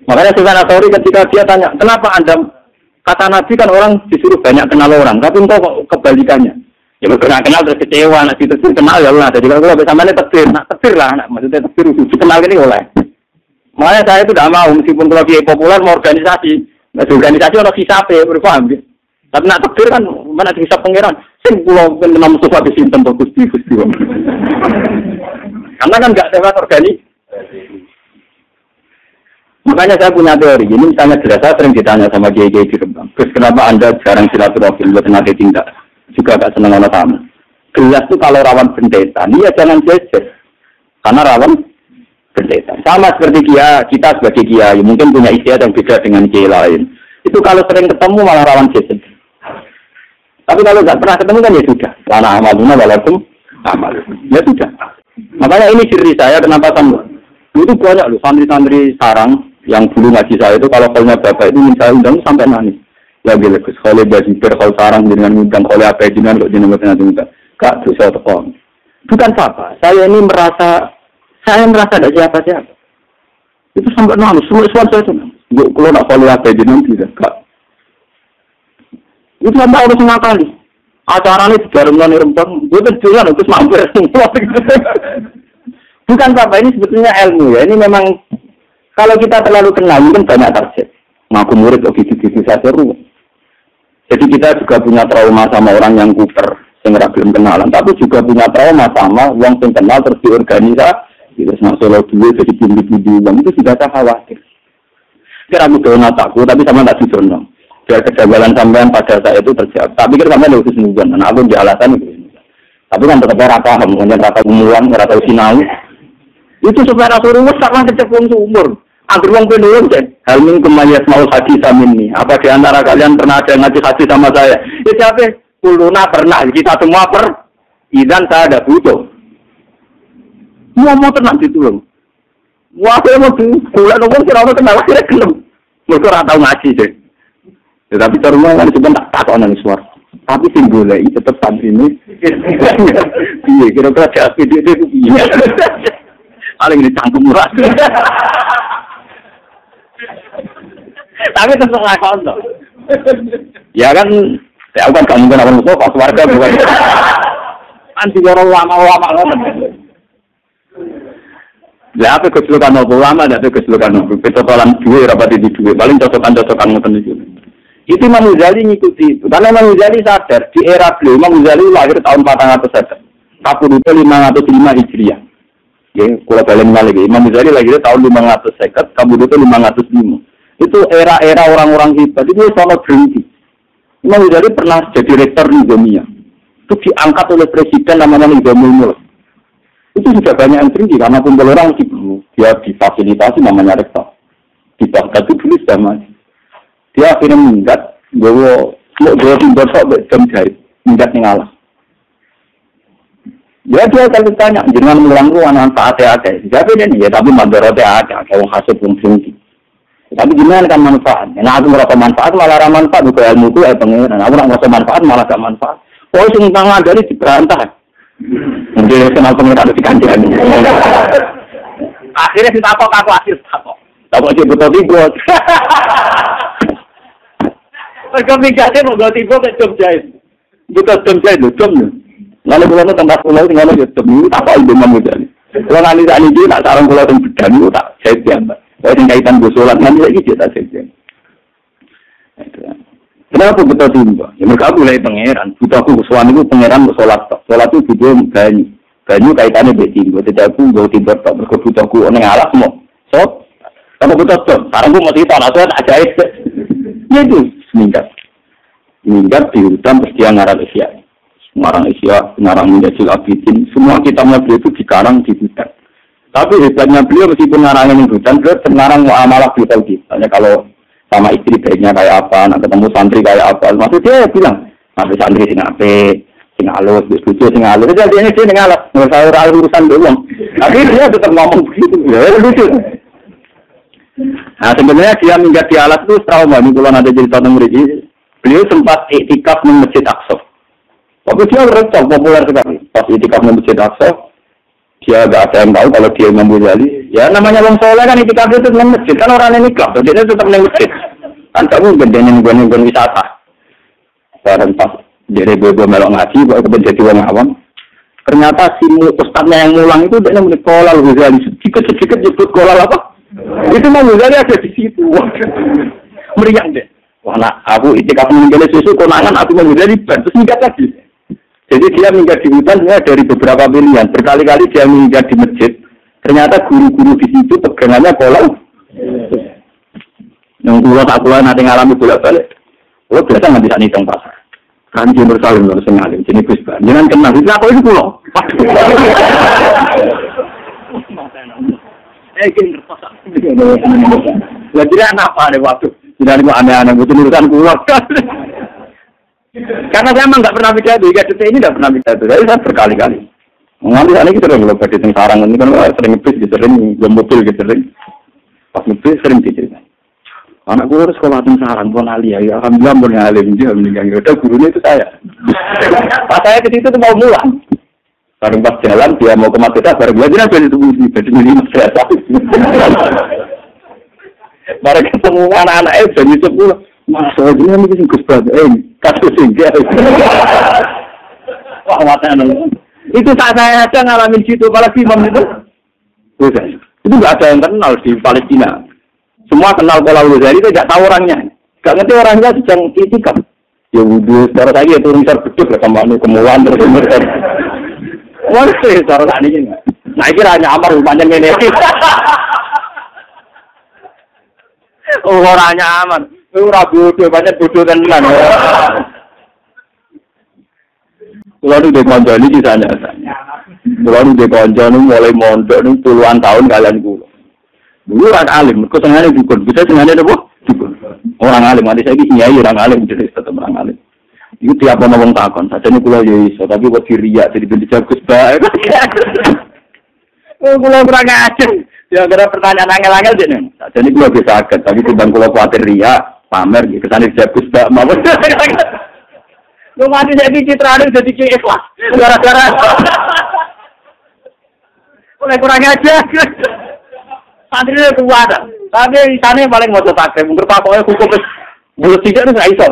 Makanya Sufyan Ats-Tsauri ketika dia tanya, kenapa Anda, kata Nabi kan orang disuruh banyak kenal orang, tapi engkau kok kebalikannya. Ya benar kenal terus kecewa, nak itu kenal ya Allah. Jadi kalau sampai takdir, nak takdir lah, nak maksudnya takdir itu kenal ini oleh. Makanya saya itu tidak mau, meskipun kalau dia populer mau organisasi. Organisasi orang hisape, berpaham ya. Tapi nak takdir kan, mana hisap pangeran. Sing pulau kena musuh habis sinten Gusti. Karena kan nggak lewat organisasi. Makanya saya punya teori. Ini misalnya jelas saya sering ditanya sama Kiai di Rembang. Terus kenapa Anda jarang silaturahmi buat nanti tindak? Juga gak senang sama tamu. Gelas itu kalau rawan pendeta, ya jangan jejer. Karena rawan pendeta. Sama seperti kita sebagai kiai, mungkin punya istiadat yang beda dengan kiai lain. Itu kalau sering ketemu malah rawan jejer. Tapi kalau nggak pernah ketemu kan ya sudah. Lana amaluna walakum amal. Ya sudah. Makanya ini ciri saya kenapa kan itu banyak loh santri-santri sarang yang dulu ngaji saya itu kalau kalnya bapak itu minta undang sampai nangis. Ya bila kus kalau bajibir kalau sarang dengan undang kalau apa jenengan kok jenengan undang. Kak dosa tekon. Bukan apa. Saya merasa ada siapa-siapa. Itu sampai nangis. Semua saya itu. Yuk kalau nak kalau apa jenengan tidak. Kak. Itu sampai harus ngakali. Acaranya di Garungan Rembang. Gue terjualan terus mampir. Bukan apa. Ini sebetulnya ilmu ya. Ini memang kalau kita terlalu kenal mungkin banyak target. Ngaku murid kok gitu-gitu saja ruwet. Jadi kita juga punya trauma sama orang yang kuper, yang belum kenalan. Tapi juga punya trauma sama orang yang kenal terus diorganisasi. Terus masalah duit jadi bindi-bindi uang itu sudah tak khawatir. Kira aku donat aku, tapi sama tak jujur dong. Biar kejagalan sampean pada saya itu terjawab. Tak pikir sampean itu senugan. Nah aku di alasan itu. Tapi kan tetap rata paham, kemudian rata umuan, rata sinau. Itu supaya suruh sama kecepung sumur. Agar uang penuh deh. Hal min kemayat mau hadis sama ini. Apa di antara kalian pernah ada yang ngaji hadis sama saya? Ya siapa? Kuluna pernah. Kita semua Idan saya ada butuh. Mau tenang gitu loh. Wah saya mau bulan umur kira-kira kenal akhirnya gelem. Mereka orang tahu ngaji deh. Ya, tapi terumah kan cuma tak tahu nang suara. Tapi singgulnya tetap santri ini. Iya kira-kira dia video itu iya. Paling ini cangkem murah. Tapi terserah kontok. Ya kan, ya kan kamu kan orang tua pas warga bukan. Anti orang lama-lama kan. Ya apa keseluruhan ulama, ada keseluruhan petotolan dua rapat di dua. Paling cocokan ngoten itu. Itu Imam Ghazali ngikuti itu. Karena Imam Ghazali sadar di era beliau Imam Ghazali lahir tahun 400 Kapudute 505 Hijriah. Ya, kalau balen lagi Imam Ghazali lahir tahun 550, Kapudute 505. Itu era-era orang-orang hebat itu sangat berhenti. Imam Ghazali pernah jadi rektor Nizamiyah. Itu diangkat oleh presiden namanya Nizamul Mulk. Itu sudah banyak yang tinggi karena kumpul orang dia difasilitasi namanya rektor. Di Baghdad itu dulu sudah mati. Dia akhirnya minggat, gue timbul sok jam jahit, minggat ngalah. Ya dia kalau tanya, jangan mengulang manfaatnya ada. Siapa ini? Ya tapi manfaatnya ada, orang hasil pun tinggi. Tapi gimana kan manfaat? Nah aku merasa manfaat malah manfaat juga ilmu itu pengen. Aku nak merasa manfaat malah gak manfaat. Oh sing tangan dari diberantah. Mungkin kenal pengen ada dikandani. Akhirnya ditakok aku akhir takok. Takok dia betul tiba. Mereka mikirnya mau tiba ke jam jahit. Betul jam jahit loh, jam loh. Lalu kalau tempat pulau tinggal aja jam itu apa ibu mamu jadi. Kalau nanti saat ini nak sarang pulau yang bedan itu tak jahit ya mbak. Kalau kaitan gue sholat nanti lagi kita jahit. Kenapa betul tiba? Ya mereka mulai pangeran. Butuh aku kesuan itu pangeran untuk sholat. Sholat itu butuh banyu. Banyu kaitannya betimbo. Tidak aku gak tiba tak berkebutuh aku orang alat semua. So, kalau betul tuh. Sekarang gue masih tanah saya tak jahit. Ya itu meningkat di hutan terus dia ngarang Isya, ngarang Minhajul Abidin. Semua kitabnya beliau itu dikarang di hutan. Tapi hebatnya beliau meskipun ngarangnya di hutan, beliau ngarang muamalah beliau gitu. Misalnya kalau sama istri baiknya kayak apa, nak ketemu santri kayak apa. Maksud dia bilang, masih santri sing apik, sing halus, lucu sing halus. Jadi ini dia sing halus, nggak usah urusan doang. Tapi dia tetap ngomong begitu, ya lucu. Nah sebenarnya dia minggat di alat itu trauma. Ini kalau ada cerita tentang murid ini, beliau sempat iktikaf di Masjid Aqsa. Tapi dia recok populer sekali. Pas iktikaf di Masjid Aqsa, dia nggak ada yang tahu kalau dia Imam Ghazali. Ya namanya orang soleh kan iktikaf itu di masjid. Kan orang ini nikah, jadi dia tetap di masjid. Kan kamu gedenya nungguan wisata. Barang pas jadi gue melok ngaji, gue jadi orang awam. Ternyata si ustadznya yang ngulang itu dia namanya Kolal Ghazali. Sedikit nyebut Kolal apa? Itu Imam Ghazali ada di situ. Meriang deh. Wah, aku itikaf meninggalnya susu konangan aku Imam Ghazali terus minggat lagi. Jadi dia minggat di hutan dari beberapa pilihan. Berkali-kali dia minggat di masjid. Ternyata guru-guru di situ pegangannya pola. Yang pulau tak pulau nanti ngalami bolak-balik. Oh biasa nggak bisa ngitung pasar. Kan Jumur Salim harus ngalim. Jadi Gus Ban. Jangan kenal. Itu aku itu pulau. Gini pasar. Jadi anak apa nih waktu? Tidak ada aneh-aneh. Itu urusan pulau. Karena saya emang nggak pernah pidato. Hingga detik ini nggak pernah pidato. Jadi saya berkali-kali. Ngambil sana kita udah berarti di sarang ini kan sering ngebis gitu, sering mobil gitu, sering pas ngebis sering gitu. Anak gue harus sekolah di sarang pun alia ya, alhamdulillah pun alim dia meninggal. Udah gurunya itu saya. Pas saya ke situ tuh mau pulang. Bareng pas jalan dia mau ke Madinah, bareng gue aja jadi tunggu di baju ini mas saya. Bareng ketemu anak-anak jadi 10. Mas saya ini mungkin Gus Bab, kasus singgah. Wah mata anak. Itu saat saya aja ngalamin situ, apalagi Imam itu. Itu nggak ada yang kenal di Palestina. Semua kenal Pola Ghazali, itu nggak tahu orangnya. Nggak ngerti orangnya sedang itikaf. Ya wudhu, secara saya itu misal beduk lah sama kemulan terus kemudian. Wah, secara tadi ini. Nah, ini hanya amar panjang ini. Oh, orangnya aman. Itu ragu bodoh, banyak bodoh tenan. Kalau di konco ini kisahnya. Kalau di konco ini mulai mondok ini puluhan tahun kalian kulo. Dulu orang alim, kok sengaja dukun. Bisa sengaja apa? Dukun. Orang alim, nanti saya ini nyai orang alim jadi tetap orang alim. Itu tiap ngomong takon. Saja ini kulo ya iso, tapi buat diriak jadi benci jagus baik. Kulo kurang ajar. Ya gara pertanyaan angel-angel jadi. Saja ini kulo bisa agak, tapi timbang kulo khawatir riak, pamer, kesannya jagus baik. Lu mati jadi citra ada jadi ikhlas. Gara-gara mulai kurang aja. Santri itu kuat. Tapi di sana paling mau takrim. Mungkin pakoknya hukum mulut tidak itu nggak iso.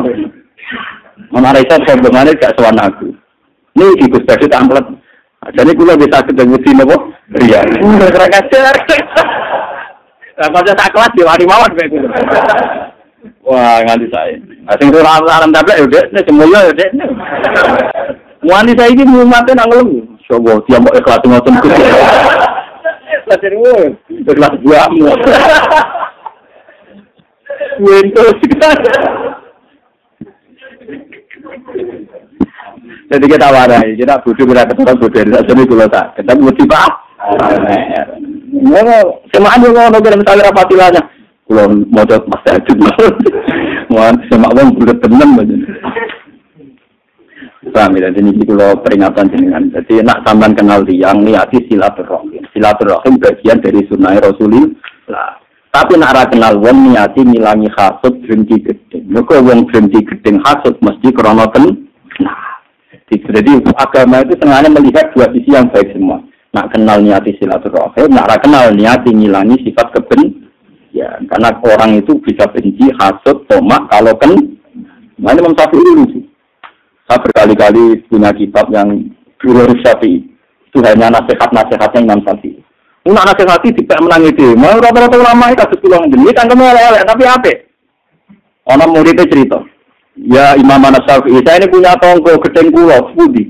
Mana iso sebelumnya gak sowan aku. Ini di Gus Badi tamplet. Jadi gue bisa ketemu di nopo. Iya. Kurang ajar. Nah kalau tak kelas di wali mawon begitu. Wah, nganti saya. Asing itu alam tablet ya udah, semuanya ya udah. Wanita saya ini mau mati nanggung. Coba dia mau ikhlas ngoten Gus. Lajeng woi, ikhlas buamu. Windows. Jadi kita warai, kita bodoh kita ketemu bodoh. Jadi kalau tak, kita mesti pak. Semaan juga orang misalnya rapatilanya. Kalau mau jawab mas Ajud, mohon semak bang bulat temen aja. Paham ya, jadi ini kalau peringatan jenengan. Jadi nak sampean kenal tiang niati silaturahim. Silaturahim bagian dari sunnah Rasulullah. Tapi nak ra kenal wong niati ngilangi hasud berhenti gedeng. Mergo wong berhenti gedeng hasud mesti krana nah. Jadi agama itu sengaja melihat dua sisi yang baik semua. Nak kenal niati silaturahim, nak ra kenal niati ngilangi sifat ya, karena orang itu bisa benci, hasud, tomak kalau mana Imam Syafi'i dulu. Saya berkali-kali punya kitab yang Durrus Syafi'i. Itu hanya nasihat-nasihatnya Imam Syafi'i. Nak nasihati tidak menang ide. Mau rata-rata ulama itu kasus pulang jenis kan kamu elek tapi apa? Orang muridnya cerita. Ya Imam Syafi'i, saya ini punya tonggo gedeng pulau, budi.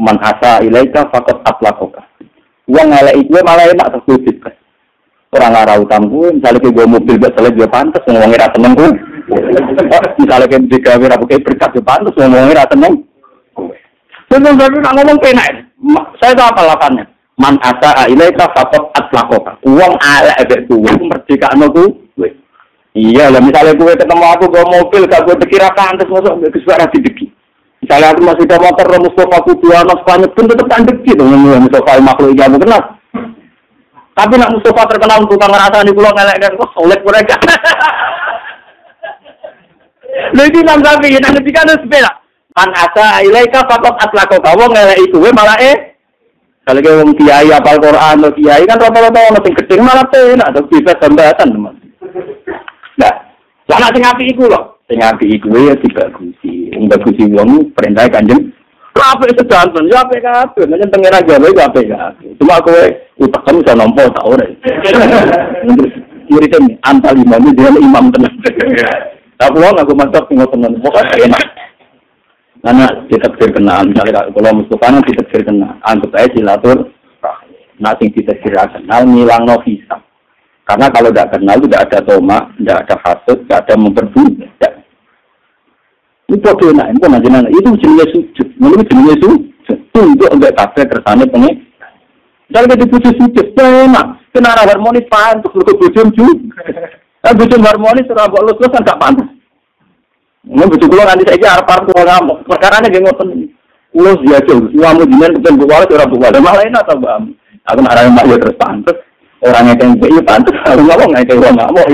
Man asa ilaika fakot atlakoka. Uang elek itu malah enak terkutip kan. Orang arah utangku, misalnya ke gue mobil biasanya dia pantas, ngomongin rasa seneng gue. Misalnya ke jika gue pakai berkat dia pantas, ngomongin rasa seneng. Seneng tapi nak ngomong penak. Saya tahu apa lapannya. Man asa ilaika fakot atlakoka. Uang elek ada gue, merdeka gue. Iya lah, misalnya gue ketemu aku gue mobil, gak gue dikira pantas, masuk ke suara dideki. Misalnya aku masih ada motor, Mustafa Kuduana, Spanyol pun tetap tandek gitu. Mustafa makhluk yang aku kenal. Tapi nak Mustafa terkenal tukang ngerasa di pulau ngelek dan kok solek mereka. Lagi Imam Syafi'i yang ketika ada sepeda. Man asa ilaika fakot atlako kawo ngelek itu malah kalau ke wong kiai apal Quran atau kiai kan rata-rata orang sing gedhe malah penak atau bisa tambatan teman. Nah, lah sing apik iku lho. Sing apik iku ya dibagusi. Wong bagusi wong perintah Kanjeng apik sedanten, ya apik kabeh, menyang tengene jawe ya apik kabeh. Cuma kowe utekem iso nampa ta ora. muridnya antal imam itu dia imam tenang. Tapi kalau aku mantap tinggal tenang, pokoknya enak. Karena ditakdir kenal, misalnya kalau Mustafa ditakdir kenal, anggap aja silatur. Nah, sing ditakdir kenal ngilang no hisab. Karena kalau tidak kenal itu tidak ada toma, tidak ada hasud, tidak ada memperbudak. Itu bagaimana? Itu macam itu jenisnya sujud. Menurut jenisnya sujud. Untuk enggak kabeh kersane pengen. Kalau kita dipuji sujud, enak. Kenara harmonis pantas, lu kebujum juga. Nah, bujum harmonis, serabok lu kan gak pantas. Ini bujum lu nanti saya arep-arep tua ngamuk. Perkaranya dia ngoten. Ulus dia jauh. Semua mujian kepen bukuala, serabok bukuala. Malah enak atau bang? Aku nak arah mak ya terus pantas. Orangnya yang kayak pantas. Aku ngomong kayak orang ngamuk.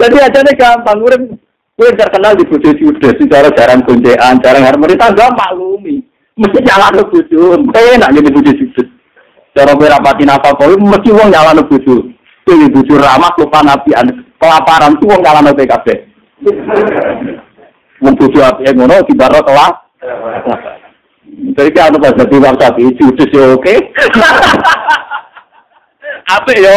Jadi aja nih gampang. Gue terkenal di bujum sudah. Secara jarang goncean, jarang harmonis. Tangga maklumi. Mesti jalan ke bujum. Enak jadi bujum sujud. Cara berapati nafas kau mesti uang jalan ke bujum. Pilih bujum ramah, lupa nabian. Kelaparan itu uang jalan ke PKB. Uang bujum api yang ngono di barat telah. Jadi kan apa jadi waktu itu judus ya oke. Apa yo?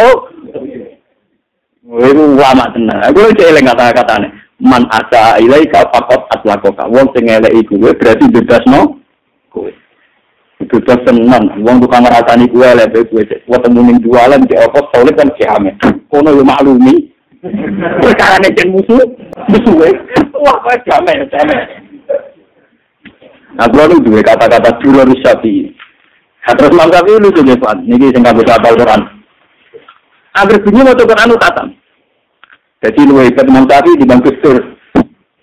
Itu lama tenang. Aku celeng kata-katanya. Man asa ilai kau pakot atlakoka. Uang sengelai itu berarti bebas no. Bebas senang. Uang tukang ngerasani gue lebih gue. Ketemu ning jualan di opos solid kan kiamat. Kono yo maklumi. Perkara nek musuh gue. Wah kok kiamat. Nah, kalau itu kata-kata dulu Syafi'i. Terus Imam Syafi'i lu juga Pak. Niki sing kanggo hafal Quran. Agar bunyi mau Quran utatam. Jadi lu ikut Imam Syafi'i di Bang Gustur.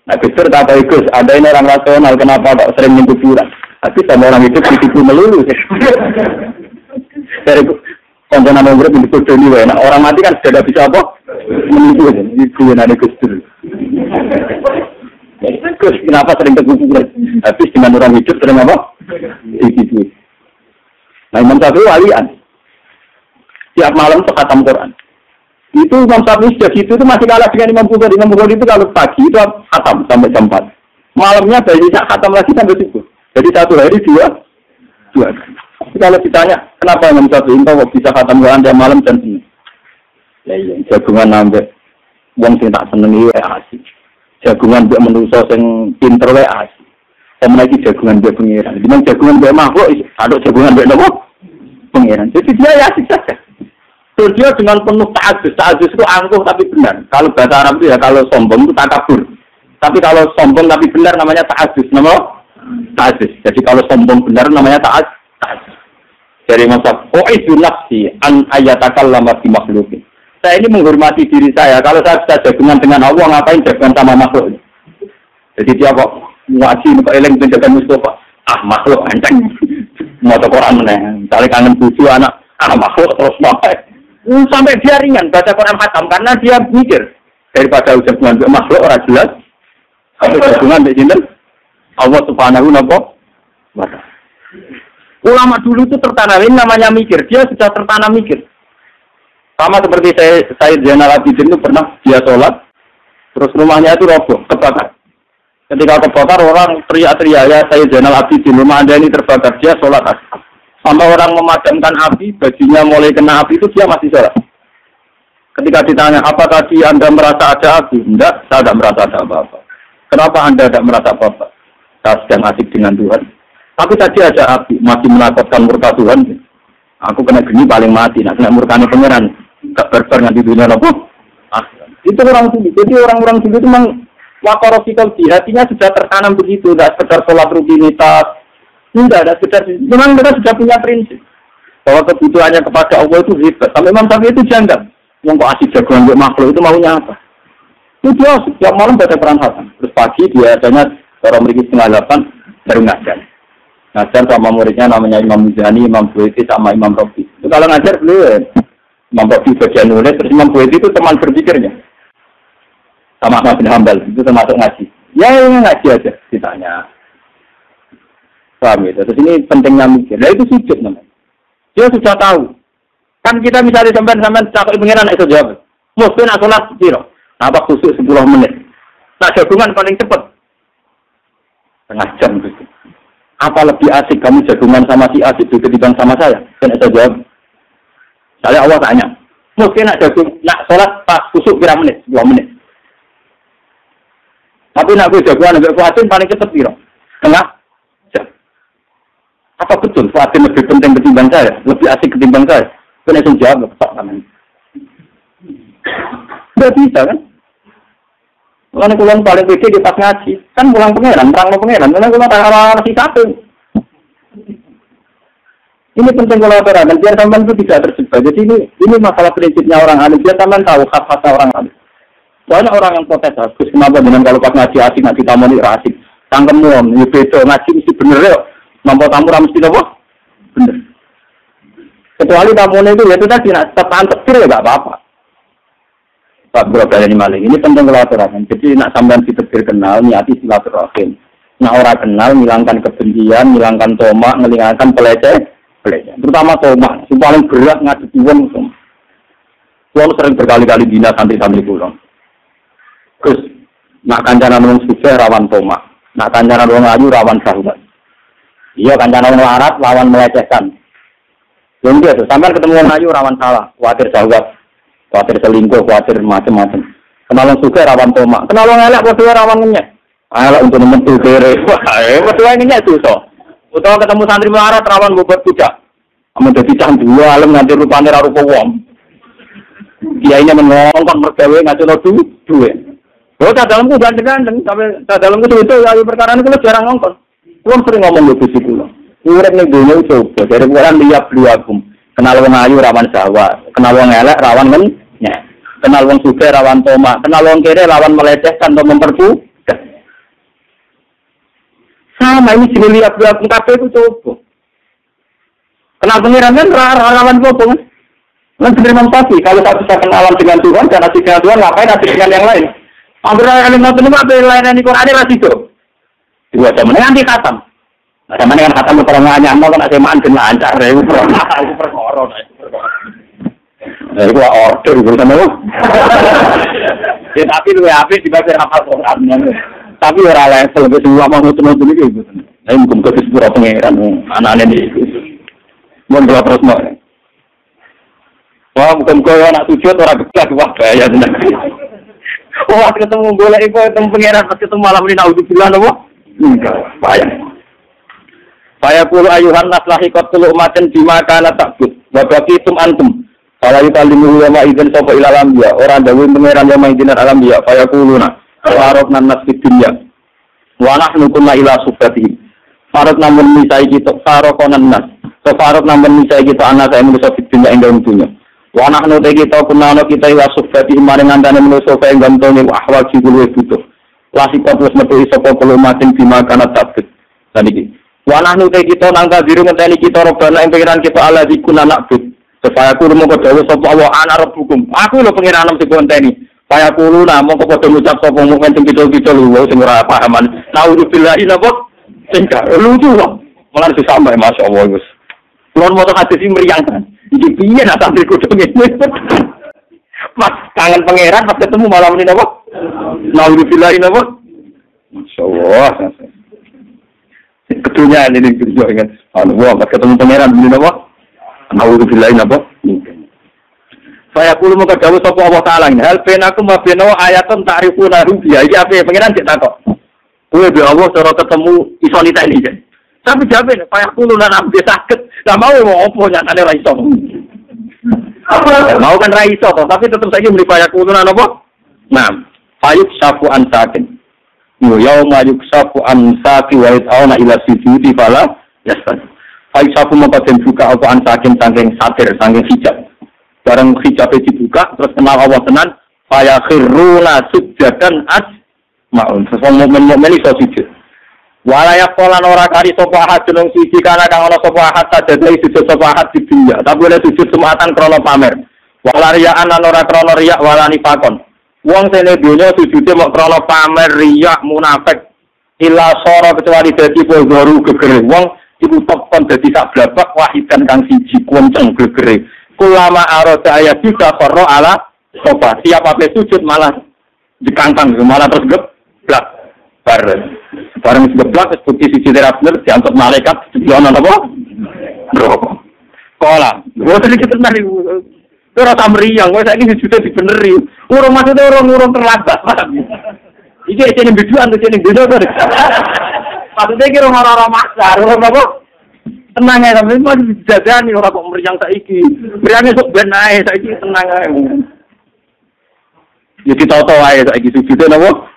Nah, Gustur kata Gus, ada ini orang rasional kenapa tak sering nyentuh kuburan? Tapi sama orang itu ditipu melulu. Dari konjonan nomor itu bodoh nih, nah orang mati kan sudah bisa apa? Menipu, itu ada Gustur. Gus, kenapa sering keguguran? Habis dengan orang hidup sering apa? Itu. Nah, Imam Syafi'i walian. Tiap malam khatam Quran. Itu Imam Syafi'i sudah gitu itu masih kalah dengan Imam Bukhari. Imam Bukhari itu kalau pagi itu khatam sampai jam 4. Malamnya bayinya khatam lagi sampai subuh. Jadi satu hari dua. Tapi kalau ditanya, kenapa Imam Syafi'i kok bisa khatam Quran tiap malam dan ini? Ya iya, jagungan nambah. Wong sing tak senengi wae asik. Jagungan mbek manusa sing pinter wae asik. Sama lagi jagungan mbek pengiran. Dimana jagungan mbek makhluk, ada jagungan mbek nopo? Pengiran. Jadi dia ya asik saja. Terus dia dengan penuh ta'adus. Ta'adus itu angkuh tapi benar. Kalau bahasa Arab itu ya kalau sombong itu takabur. Tapi kalau sombong tapi benar namanya ta'adus. Nama ta'adus. Jadi kalau sombong benar namanya ta'adus. Dari masa itu nafsi an ayatakallama bi makhluqin. Saya ini menghormati diri saya. Kalau saya bisa jagungan dengan Allah, ngapain jagungan sama makhluk? Jadi dia kok ngaji kok eling penjagaan Mustafa. Ah makhluk enteng. Mau Quran meneh. Kali kangen bucu anak makhluk terus sampai dia ringan baca Quran khatam karena dia mikir daripada jagungan makhluk ora jelas. Kalau jagungan mbek sinten? Allah Subhanahu wa ta'ala. Ulama dulu itu tertanam, ini namanya mikir. Dia sudah tertanam mikir. Sama seperti saya Zainal Abidin itu pernah dia sholat, terus rumahnya itu roboh, kebakar. Ketika kebakar orang teriak-teriak, ya saya Zainal Abidin, rumah Anda ini terbakar. Dia sholat. Sampai orang memadamkan api, bajunya mulai kena api itu dia masih sholat. Ketika ditanya, apa tadi Anda merasa ada api? Enggak, saya tidak merasa ada apa-apa. Kenapa Anda tidak merasa apa-apa? Saya sedang asik dengan Tuhan. Tapi tadi ada api, masih menakutkan murka Tuhan. Aku kena geni paling mati, nak kena murkanya pangeran. Gak berber nganti dunia apa? Itu orang dulu. Jadi orang-orang dulu itu memang wakorofikal di hatinya sudah tertanam begitu. Tidak sekedar sholat rutinitas. Tidak ada sekedar. Memang mereka sudah punya prinsip. Bahwa kebutuhannya kepada Allah itu hebat. Sampai Imam Syafi'i itu janggal. Yang kok asik jagoan untuk makhluk itu maunya apa? Itu dia setiap malam baca Quran khatam. Terus pagi biasanya orang memiliki 7:30 baru ngajar. Ngajar sama muridnya namanya Imam Muzani, Imam Buaiti, sama Imam Rofi. Itu kalau ngajar beliau, Imam Rofi bagian nulis, terus Imam Buaiti itu teman berpikirnya. Sama Ahmad bin Hanbal, itu termasuk ngaji. Ya ini ngaji aja, ditanya. Paham ya? Terus ini pentingnya mikir. Nah itu sujud namanya. Dia sudah tahu. Kan kita misalnya sampai cakap pengiran itu jawab. Mungkin nak sholat biro. Apa khusus 10 menit. Nah jagungan paling cepat. Setengah jam gitu. Apa lebih asik kamu jagungan sama si asik ketimbang sama saya? Kan saya jawab. Saya Allah tanya, mungkin nak jago, nak sholat pas kusuk kira menit, 2 menit. Tapi nak gue jagoan agak kuatin paling cepat kira, tengah jam. Apa betul kuatin lebih penting ketimbang saya, lebih asik ketimbang saya? Kena langsung jawab, ketok namanya. Tidak bisa kan? Kalau pulang paling pede di pas ngaji, kan pulang pangeran, terang pangeran. Kalau pulang orang si satu. Ini penting kolaborasi dan biar sampean itu tidak terjebak. Jadi ini masalah prinsipnya orang alim. Biar sampean tahu khas-khasnya orang alim. Soalnya orang yang protes, Gus kenapa dengan kalau pas ngaji asik ngaji tamu ini asik. Tangkemu, ini beda ngaji mesti bener ya. Nampak tamu mesti apa? Bener. Kecuali tamu itu ya itu tadi nak tepan tekir ya nggak apa-apa. Pak Bro ini maling. Ini penting kolaborasi. Jadi nak sampean ditekir kenal, niati silaturahim. Nak orang kenal, hilangkan kebencian, hilangkan tomak, menghilangkan peleceh. Terutama tomak. Yang paling berat ngadepi wong. Wong sering berkali-kali dina santri-santri pulang. Terus nak kancana wong sugih rawan tomak. Nak kancana wong ayu rawan syahwat. Iya kancana wong larat lawan melecehkan. Yang dia tuh sampean ketemu wong ayu rawan salah, khawatir syahwat. Khawatir selingkuh, khawatir macam-macam. Kenal wong sugih rawan tomak. Kenal wong elek padha rawan ngenyek. Elek untuk metu kere. Wah, padha ngenyek susah. Utawa ketemu santri melarat rawan bobot kuda. Amun dadi cah dua alam nganti rupane ra rupa wong. Kiainya menongkon mergawe ngacono duwe. Yo tak dalamku gandeng-gandeng sampai tak dalamku itu ayo perkara niku jarang ngongkon. Kuwi sering ngomong lho Gusti kula. Urip ning dunya coba dari bulan liap luakum. Kenal wong ayu rawan syahwat, kenal wong elek rawan ngenyek. Kenal wong sugih rawan tomak, kenal wong kere rawan melecehkan atau memperbu. Sama ini sini lihat kabeh itu coba. Kenal pengiran kan rawan bohong. Kan sebenarnya pasti kalau tak bisa kenalan dengan Tuhan dan asik dengan Tuhan ngapain asik dengan yang lain? Hampir kali ngoten niku ape layanan iku ade ra sido. Dua jam nanti khatam. Ada mana kan khatam orang nganyam kan ada man ben lancar iku perkara. Iku order iku sama lu. Ya tapi luwe apik dibanding hafal Quran. Tapi ora level wis ulama ngoten-ngoten iki. Lah muga disepuro pangeran anane niku. Mun terus mau. Wah, muga-muga anak sujud ora gebrak wah bahaya tenan. Wah, ketemu golek iku ketemu pangeran pas ketemu malam ini naudzubillah napa? Enggak, bahaya. Saya kulo ayuhan naslahi qatul umatin bima kana takbut. Wa baqitum antum. Fala yukallimu wa idzan sapa ila alambiya. Ora dawuh pangeran yang ma'idinan alambiya. Faya kuluna. Farokna nasfid dunya. Wa nahnu kunna ila subatihi. Farok namun misai kita farokonan nas. Farok namun misai kita anak saya manusia di dunia ing dalam dunia. Wa nahnu te kita kunna kita ila subatihi maring andane manusia ing gantone ahwal sing butuh. Lasiko terus metu iso kulo matin bima kana takbut. Dan iki wa nahnu te kita nang biru ngenteni kita robana ing pengiran kita ala dikuna nakbut. Supaya kulo mongko dawuh sapa Allah ana rabbukum. Aku lho pengiran sing konteni. Supaya kulo mongko padha ngucap sapa mukmin sing kidul-kidul wae sing ora pahaman. Naudzubillah napa sing lucu kok. Malah disambai masyaallah Gus. Kulo mau hadis iki mriyang. Iki piye nak santri kudu ngene. Mas kangen pangeran pas ketemu malam ini napa? Naudzubillah napa? Masyaallah. Kedunya ini kerja ingat. Allah pas ketemu pangeran ini napa? Naudzubillah napa? Saya kulo muka dawuh sapa Allah taala ini. Hal benakum wa benahu ayatun ta'rifuna rubiya. Iki ape pangeran cek takok. Kowe be Allah cara ketemu iso niteni. Tapi jabe saya kulo lan ambe saged. Lah mau opo nyatane ra iso. Mau kan ra iso kok, tapi tetep saiki muni saya kulo lan apa? Nah, fayuk syafu an sakin. Yo yauma yuksafu an saki wa yatauna ila sujudi fala yastan. Fayuk syafu maka den buka apa an sakin saking satir saking hijab. Bareng hijabe dibuka terus kenal Allah tenan faya khiruna sujadan asmaun. Sesama mukmin iso sujud. Walaya polan ora kari sapa ahad jeneng siji kana kang ana sapa ahad sajadai sujud sapa ahad di dunya. Tapi oleh sujud sumatan krana pamer. Walariyaan lan ora krana riya walani fakon. Wong sene dunya sujude mok krana pamer riya munafik. Ila sora kecuali dadi baru gegere. Wong iku tekon dadi sak blabak wahidan kang siji kunceng gegere. Kulama arada ayat bisa qarra ala sapa. Siapa pe sujud malah dikantang malah terus geblak. Bareng sebelah putih sisi terapner diangkut malaikat di ana apa? Bro. sekolah. Boten iki tenan iku. Ora ta mriyang, wis saiki sudah dibeneri. Urung maksudnya urung terlambat. Iki jeneng biduan to jeneng beda to. Maksudnya iki ora maksa, ora apa. Tenang ae sampe mau dijajani ora kok mriyang saiki. Mriyange sok ben ae saiki tenang ae. Ya ditata wae saiki sujude napa?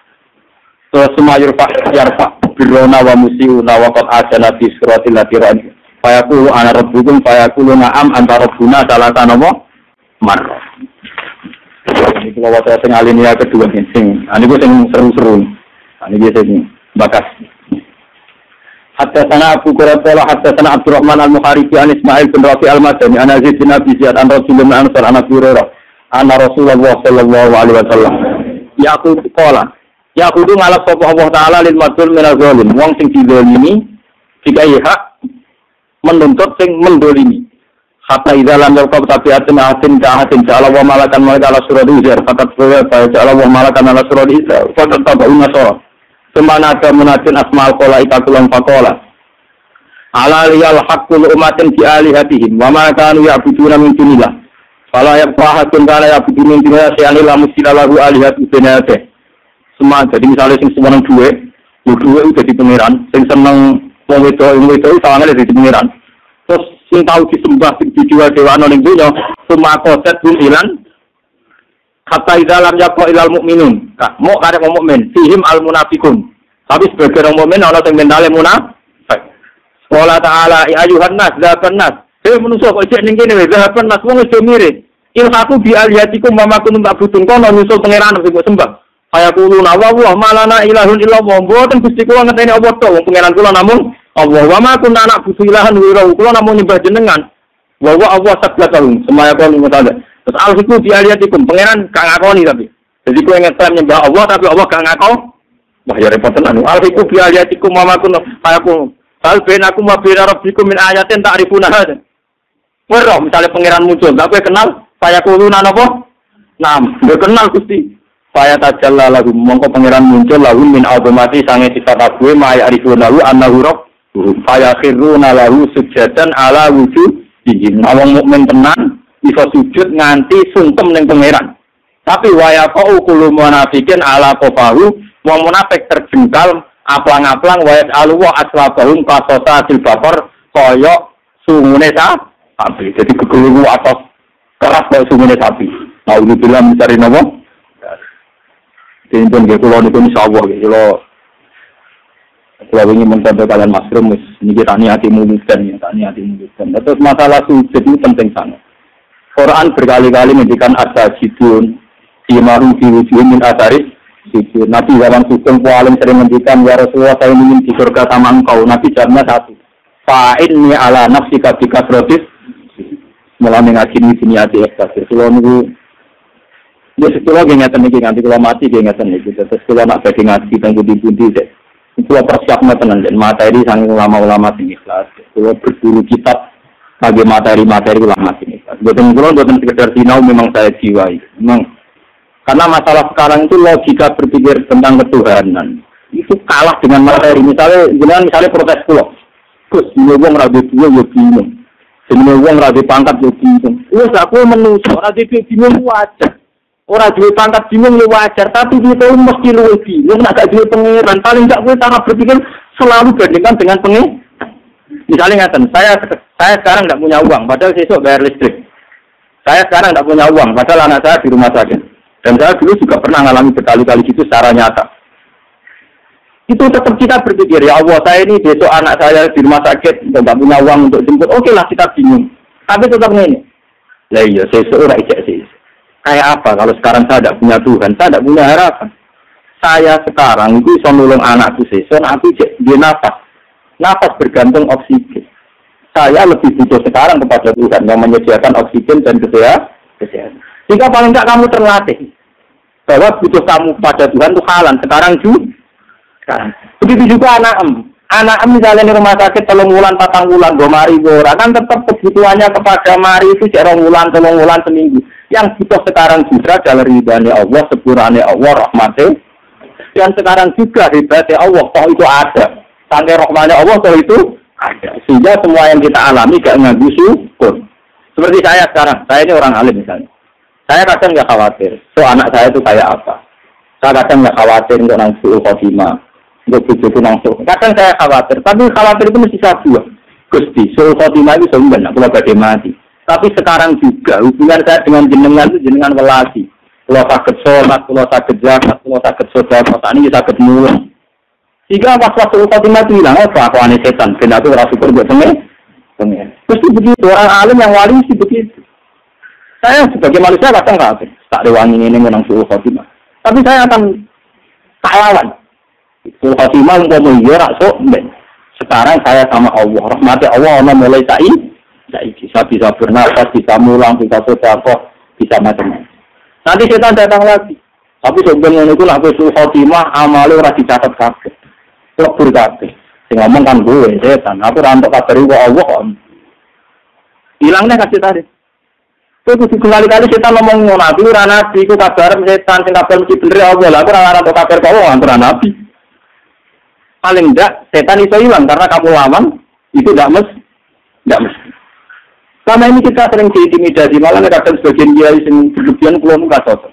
Terus semayur Pak Yarfa birona wa musiuna wa qad ajana fi siratil latiran. Fayaqulu ana rabbukum fayaqulu na'am anta rabbuna salatan napa? Marrah. Ini kalau saya tengah alinea kedua ini, ini gue sing seru-seru. Ini biasa ini, bakas. Hatta sana Abu Quraidah, hatta sana Abdurrahman al-Mukharibi, an Ismail bin Rafi al-Madani, an Aziz bin Abi Ziyad, an Rasulullah Ansar, an Abu Hurairah, an Rasulullah sallallahu alaihi wasallam. Yaqul qala, yaqulu ngalap sapa Allah taala lil madlul min al-zalim, wong sing dizalimi dikai hak menuntut sing mendolimi. Hatta idza lam yaqab tabi'atun atin ka'atin ja'ala wa malakan malaka ala surati izar fakat ja'ala wa malakan ala surati izar fakat tabu'un nasara semana ada munatin asma'al qalaika kulam faqala ala liyal haqqul umatin bi alihatihim wa ma kanu ya'buduna min dunillah fala yaqahatun kana ya'buduna min dunillah sya'ala musilahu alihatu binate semua jadi misalnya sing seneng duwe itu dadi pangeran sing seneng wong wedok sawangane dadi pangeran terus sing tau disembah sing didewa-dewano ning donya sumakoset bumilan kata idalam yaqo ilal mukminun mau karek wong mukmin fihim al munafiqun tapi sebagai orang mukmin ana sing mentale munafik qala ta'ala ya ayuhan nas zaban nas manusa kok cek ning kene wae zaban nas wong wis mirip il satu bi aliyatikum mama kuntum ta'budun kono nyusul pangeran sing mbok sembah kaya kuluna wa malana ilahun illallah mboten Gusti kula ngeteni apa to wong pangeran kula namung Allah wa ma kunna na'budu ilahan wa kula namung nyembah jenengan wa Allah sablakum semaya kula ngene terus alfiku bialiyatikum pangeran gak ngakoni tapi jadi kowe ngetem nyembah Allah tapi Allah gak ngakon wah ya repot tenan alfiku bialiyatikum wa ma kunna fayakum hal bainakum wa baina rabbikum min ayatin ta'rifuna hada wero misale pangeran muncul gak kowe kenal fayakuluna napa nam gak kenal Gusti faya tajalla lahum mongko pangeran muncul lahum min azamati sange sifat abuhe ma ya'rifuna annahu rabb faya khiruna lahu sujadan ala wujud izin awang mukmin tenan bisa sujud nganti sungkem ning pangeran tapi waya qau kullu munafiqin ala qafahu wong munafik terjengkal aplang-aplang waya alwa aslabahum qasasa sil bakar kaya sungune sapi jadi geguru atas keras kaya sungune sapi mau dibilang mencari napa dene nggih kula niku insyaallah nggih kalau ingin mencontoh kalian masrum, ini kita niati mulutkan. Terus masalah sujud itu penting sangat. Quran berkali-kali menjadikan as-sajidun, simahu diwujudin min asaris sujud. Nabi zaman sugeng paling sering menjadikan ya Rasulullah saya ingin di surga sama engkau. Nabi jawabnya satu. Fa'inni ala nafsika bikasrotis. Mulai ngaji ini niati ekstasi. Kalau nunggu ya setelah ingatan ini nanti kalau mati ingatan ini. Terus kalau nak bagi ngaji tentang budi-budi deh. Itu persiapnya tenan dan materi sang ulama-ulama sini ikhlas. Kalau berburu kitab bagi materi-materi ulama sini ikhlas. Bukan sekedar sinau memang saya jiwai. Memang karena masalah sekarang itu logika berpikir tentang ketuhanan itu kalah dengan materi. Misalnya protes pulau. Gus, ini uang rabi dua ya bingung. Ini uang rabi pangkat ya bingung. Wes aku menusuk rabi bingung wajar. Orang duwe pangkat bingung ya wajar, tapi kita mesti luwih bingung nek gak duwe pangeran. Paling gak kowe cara berpikir selalu bandingkan dengan pangeran. Misalnya ngaten, saya sekarang tidak punya uang, padahal besok bayar listrik. Saya sekarang tidak punya uang, padahal anak saya di rumah sakit. Dan saya dulu juga pernah mengalami berkali-kali gitu secara nyata. Itu tetap kita berpikir, ya Allah, saya ini besok anak saya di rumah sakit, tidak punya uang untuk jemput. Oke lah, kita bingung. Tapi tetap ini. Lah iya, besok ora ijek sih. Kayak apa kalau sekarang saya tidak punya Tuhan, saya tidak punya harapan. Saya sekarang itu bisa nolong anakku sesuk, aku dia nafas bergantung oksigen. Saya lebih butuh sekarang kepada Tuhan yang menyediakan oksigen dan kesehatan. Jika paling tidak kamu terlatih bahwa butuh kamu pada Tuhan itu halan sekarang juga. Begitu juga anak misalnya di rumah sakit 3 bulan 4 bulan 2 mari kan tetap kebutuhannya kepada mari itu 2 bulan 3 bulan seminggu. Yang butuh sekarang juga adalah ridhanya Allah, sepurane Allah, rahmatnya. Yang sekarang juga hebatnya Allah, toh itu ada. Sampai rahmatnya Allah, toh itu ada. Sehingga semua yang kita alami gak nganggu syukur. Seperti saya sekarang, saya ini orang alim misalnya. Saya kadang nggak khawatir, so anak saya itu kayak apa. Saya kadang nggak khawatir untuk nangsul khotimah, untuk bujuku nangsul. Kadang saya khawatir, tapi khawatir itu mesti saya buang. Gusti, sul khotimah itu sebenarnya kalau badai mati. Tapi sekarang juga hubungan saya dengan jenengan itu jenengan welasi. Kalau sakit sholat, kalau sakit zakat, kalau sakit sedekah, ini sakit mulang. Jika pas sul khotimah itu hilang, aku aneh setan, dan aku rasa syukur buat pengen. Pasti begitu, orang alim yang wali sih begitu. Saya sebagai manusia kadang nggak tak rewangi ini menang sul khotimah. Tapi saya akan tak lawan. Sul khotimah untuk mengira sok. Sekarang saya sama Allah, rahmati Allah, mulai saya bisa bernafas, bisa mulang, bisa sedekah, bisa macam-macam. Nanti setan datang lagi. Tapi sebenarnya itu lah sul khotimah amalnya ora dicatat kabeh. Lebur kabeh. Sing ngomong kan gue setan. Aku rantok kabari kok Allah. Hilangnya kasih tadi. Itu kali-kali setan ngomong nabi ora nabi ku kabar setan sing kabar mesti bener Allah. Lah aku ora rantok kabar kok ora nabi. Paling enggak setan itu hilang karena kamu lawan itu enggak mesti. Karena ini kita sering diintimidasi, malah kadang sebagian kiai sing berlebihan kula nu cocok.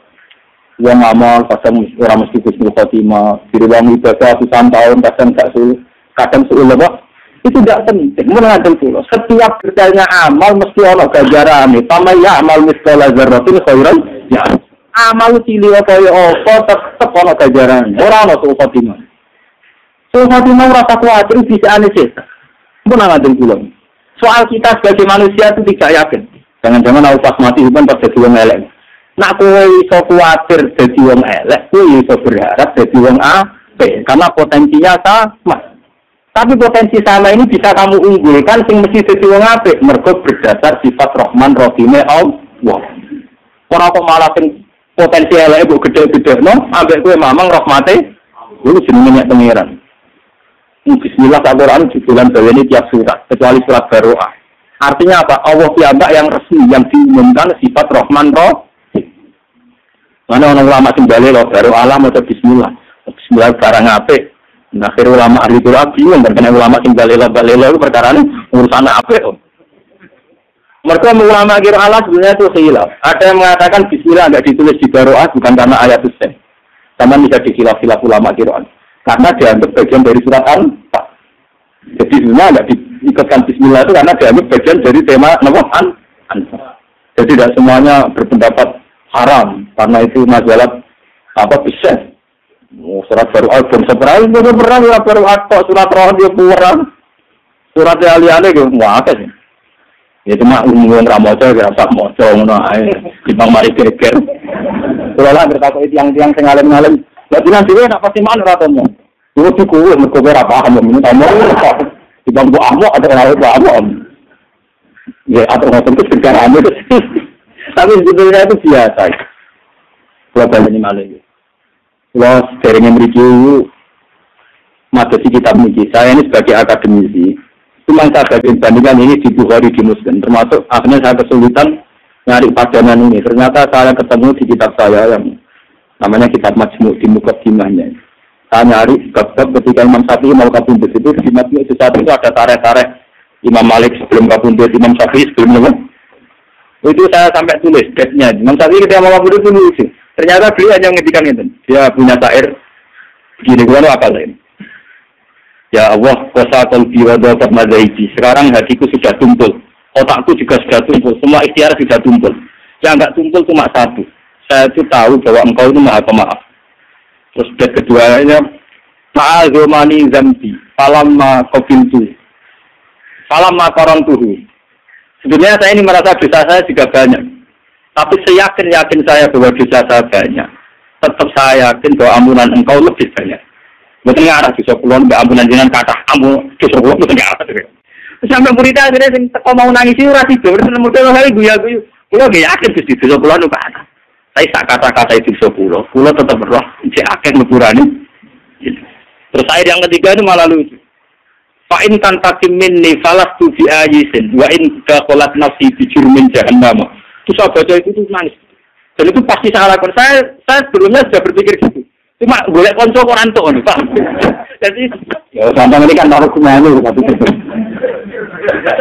Wong amal kadang ora mesti husnul khotimah, diruang ibadah pisan tahun kadang gak kadang suul apa? Itu tidak penting. Mengadil pulau. Setiap detailnya amal mesti ono ganjaran. Tamaya amal miskala dzarratin khairan ya. Amal cilik kaya apa tetep ono ganjaran. Ora ono suul khotimah. Suul khotimah ora tak kuwatir bisa ane setan. Mengadil pulau. Soal kita sebagai manusia itu tidak yakin. Jangan-jangan aku pas mati pun pas jadi wong elek. Nak kowe iso kuwatir dadi wong elek, kowe iso berharap dadi wong apik karena potensinya sama. Tapi potensi sama ini bisa kamu unggulkan sing mesti dadi wong apik mergo berdasar sifat Rahman Rahime Allah. Ora kok malah sing potensi elek mbok gede-gedekno ambek kowe mamang rahmate iku jenenge pengiran. Bismillah Al-Quran jujulan bayani tiap surat kecuali surat Baroah. Artinya apa? Allah piyambak yang resmi yang diumumkan sifat Rahman Rahim. Mana orang ulama sembali loh Baroah lah maca Bismillah. Bismillah barang apik. Nah, akhir ulama ahli Quran bingung karena ulama sembali lo itu perkara ini urusan apik. Mereka ulama akhir Allah sebenarnya itu khilaf. Ada yang mengatakan Bismillah enggak ditulis di Baroah bukan karena ayat itu. Sama bisa dikhilaf-khilaf ulama Quran. Karena dianggap bagian dari surat Al-Fatihah. Jadi sebenarnya tidak diikutkan Bismillah itu karena dianggap bagian dari tema Al-Fatihah. Jadi tidak semuanya berpendapat haram karena itu masalah apa bisa. Surat baru album seberang itu pernah baru atau surat roh dia kurang. Surat aliane gitu mau apa sih? Ya cuma umum ramoco gerasa moco ngono ae. Dibang mari geger. Kalau lah bertakwa itu yang sengalim-ngalim. Jadi nanti nak pasti mana ratanya? Dulu tuh kue mereka berapa ini tamu di bangku amok atau kalau amok, ya atau nonton itu sejarah itu. Tapi sebetulnya itu biasa. Kalau banyak ini malah. Kalau seringnya mereview materi kitab ini, saya ini sebagai akademisi, cuma saya bagian bandingkan ini di Bukhari di Muslim, termasuk akhirnya saya kesulitan nyari padanan ini. Ternyata saya ketemu di kitab saya yang namanya kitab Majmu' di Muqaddimahnya. Saya nyari bab-bab ketika Imam Syafi'i mau kabundut itu di Majmu' itu satu itu ada tareh-tareh Imam Malik sebelum kabundut, Imam Syafi'i sebelum apa? Itu saya sampai tulis date-nya. Imam Syafi'i ketika mau kabundut itu lucu. Ternyata beliau hanya menghentikan itu. Dia punya syair begini, gua apa lain? Ya Allah, kuasa qalbi wa dapat madzaibi. Sekarang hatiku sudah tumpul, otakku juga sudah tumpul, semua ikhtiar sudah tumpul. Yang enggak tumpul cuma satu. Saya itu tahu bahwa engkau itu maha pemaaf. Terus keduanya, ma'azumani zambi, falamma qabiltu, falamma qarantuhu. Sebenarnya saya ini merasa dosa saya juga banyak. Tapi seyakin-yakin saya bahwa dosa saya banyak. Tetap saya yakin bahwa ampunan engkau lebih banyak. Betul nggak arah dosa puluhan, ampunan jenengan kata ampun dosa puluhan, betul nggak arah. Sampai muridnya akhirnya kau mau nangis itu rasi dor, muridnya hari guya-guyu. Kalau nggak yakin dosa dosa puluhan itu kata. Saya tak kata-kata itu dosa puluh tetap berroh. Cek akhir leburani. Terus ayat yang ketiga itu malah lucu. Fa'in kan takim minni falastu bi ayisin wa in dakhalat nafsi bi jurmin jahannam. Terus saya baca itu nangis. Dan itu pasti saya lakukan. Saya sebelumnya sudah berpikir gitu. Cuma golek konco kok rantuk nih, Pak. Jadi ya sampai ini kan taruh kemana tapi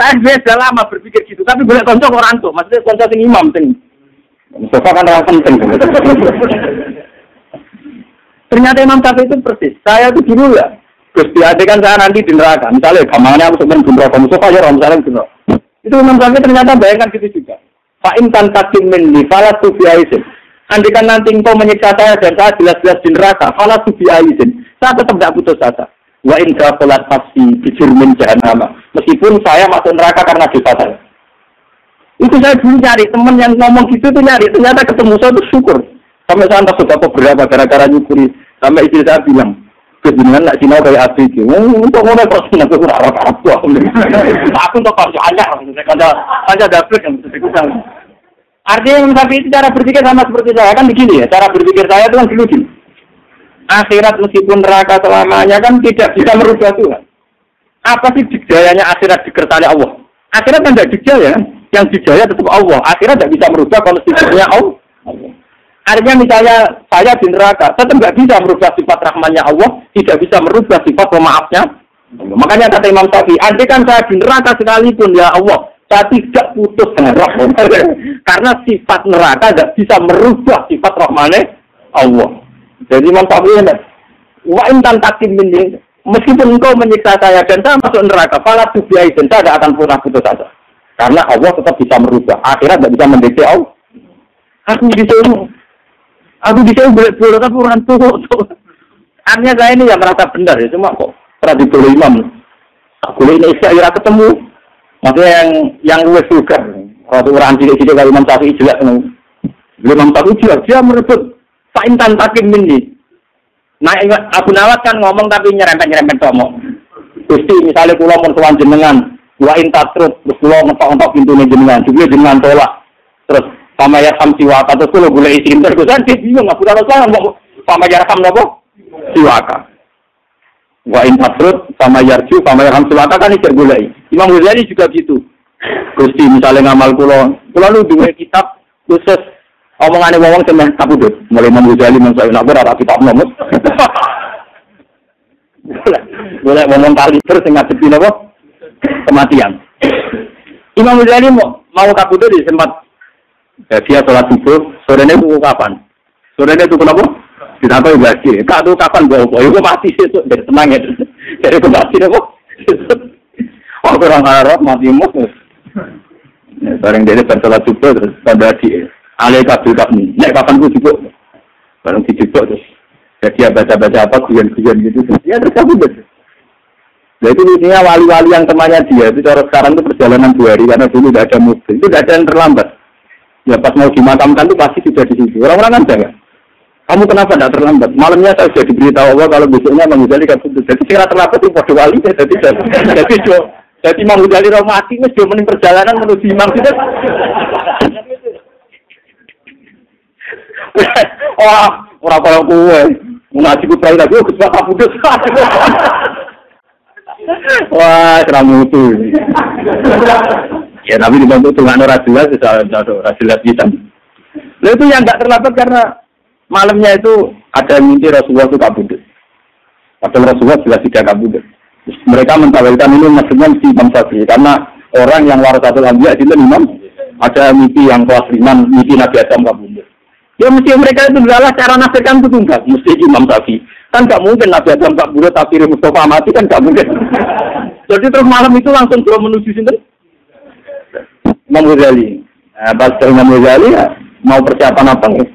saya sudah lama berpikir berpikir gitu, tapi boleh konco orang tuh, maksudnya konco sing imam sing. Mustafa kan orang penting. Ternyata Imam Syafi'i itu persis. Saya itu dulu ya, Gusti Ade kan saya nanti di neraka. Misalnya gampangnya aku sebenarnya di neraka, Mustafa ya misalnya di neraka. Itu Imam Syafi'i ternyata bayangkan gitu juga. Fa'intan katim minni falat tubi aisin. Andikan nanti engkau menyiksa saya dan saya jelas-jelas di neraka, falat tubi aisin. Saya tetap tidak putus asa. Wa in qalat nafsi bijurmin jahannam. Meskipun saya masuk neraka karena dosa saya. Itu saya dulu nyari teman yang ngomong gitu tuh nyari, ternyata ketemu saya tuh syukur. Sampai saya entah sudah berapa gara-gara nyukuri. Sampai istri saya bilang, kebenaran nak sinau kayak abdi itu. Untuk ngono kok seneng aku ora Arab aku. Aku untuk kerja aja, kanca dapet yang bisa. Artinya tapi cara berpikir sama seperti saya kan begini ya. Cara berpikir saya itu kan dulu gini. Akhirat meskipun neraka selamanya kan tidak bisa merubah Tuhan. Apa sih dikdayanya akhirat dikertani Allah? Akhirat kan tidak dikdaya kan? Yang dikdaya tetap Allah. Akhirat tidak bisa merubah konstitusinya Allah. Artinya misalnya saya di neraka, tetap tidak bisa merubah sifat rahmannya Allah, tidak bisa merubah sifat pemaafnya. Makanya kata Imam Syafi'i, andai kan saya di neraka sekalipun ya Allah, saya tidak putus dengan rahman. Karena sifat neraka tidak bisa merubah sifat rahmannya Allah. Jadi Imam Syafi'i wa intan takim minni, meskipun engkau menyiksa saya dan saya masuk neraka, fala tubiai dan saya tidak akan pernah putus asa. Karena Allah tetap bisa merubah. Akhirat tidak bisa mendeteksi Allah. Aku bisa boleh tapi orang tua. Artinya saya ini yang merasa benar ya, cuma kok pernah dibeli imam. Aku ini akhirnya ketemu. Maksudnya yang luwes juga. Kalau orang cilik-cilik kalau Imam Syafi'i jelas. Imam Syafi'i dia merebut Fa'intan takim minni. Nah, Abu Nawas kan ngomong tapi nyerempet-nyerempet ngomong. Gusti misalnya kula mun sowan jenengan, wa intatrut terus kula ngetok-ngetok pintune jenengan, juga jenengan tolak. Terus pamayar ham siwaka terus kula golek isin terus kan bingung Abu Nawas kan ngomong pamayar ham napa? Siwaka. Wa intatrut pamayar ham siwaka kan iki golek. Imam Ghazali juga gitu. Gusti misalnya ngamal kula lu duwe kitab khusus omongane wong temen kabudut, mulai Imam Ghazali mensai nak ora kitab nomor. Boleh ngomong kali terus ngadepi napa? Kematian. Imam Ghazali mau kabudut di sempat dia sholat subuh, sorenya itu kapan? Sorenya itu kenapa? Tidak tahu lagi. Kak itu kapan bawa? Itu mati itu dari tenang ya. Dari kemati apa? Oh orang Arab mati mus. Bareng dia sholat subuh terus pada di alai kabel kabel. Nek kapan ku sibuk? Bareng dijebok terus. Jadi dia baca-baca apa guyon-guyon gitu. Dia terkabut. Nah itu intinya wali-wali yang temannya dia itu cara sekarang itu perjalanan 2 hari karena dulu tidak ada mobil. Itu tidak ada yang terlambat. Ya pas mau dimakamkan itu pasti sudah di situ. Orang-orang kan enggak. Kamu kenapa tidak terlambat? Malamnya saya sudah diberitahu Allah kalau besoknya Imam Ghazali kabut. Jadi kira terlambat itu pada wali. Jadi Imam Ghazali roh mati wis do mending perjalanan menuju Imam Ghazali. Wah, ora kaya kowe. Ngaji ku trai lagi Gus Pak kabut. Wah, seramu itu. Ya, tapi dibantu Tuhan orang jelas, orang jelas kita. Nah, itu yang nggak terlambat karena malamnya itu ada mimpi Rasulullah itu kabudut. Padahal Rasulullah jelas tidak kabudut. Mereka mentawilkan ini maksudnya si Imam Syafi'i karena orang yang warasatul anbiya itu imam ada mimpi yang kelas 5, mimpi Nabi Adam kabudut. Ya mesti mereka itu adalah cara nasirkan itu tunggal, mesti Imam Syafi'i. Kan nggak mungkin Nabi Adam kabudut tapi Mustafa mati kan nggak mungkin. Jadi terus malam itu langsung belum menuju sini. Imam Ghazali. Pas Imam Ghazali ya, mau persiapan apa nih?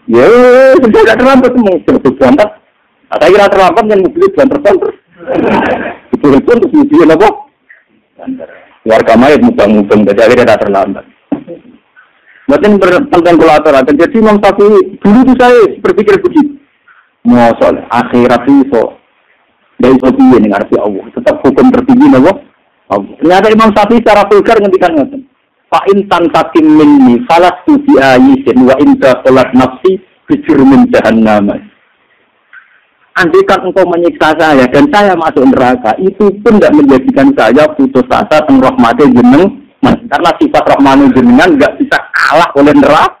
Ya, sudah tidak terlambat semua. Sudah berangkat. Saya kira terlambat yang mobil banter-banter. Itu pun terus mobil apa? Warga mayat mubang-mubang. Jadi akhirnya tidak terlambat. Berarti tentang kolator. Jadi Imam Syafi'i dulu itu saya berpikir begitu. Masalah akhirat itu dari sopi ini ngarep Allah. Tetap hukum tertinggi Allah. Ternyata Imam Syafi'i secara vulgar ngendikan ngoten. Fa in tantakim minni falastu bi ayisin wa in taqalat nafsi bi jurmin jahannam. Andaikan engkau menyiksa saya dan saya masuk neraka, itu pun tidak menjadikan saya putus asa tentang rahmatnya jenengan, karena sifat rahmatnya jenengan tidak bisa kalah oleh neraka.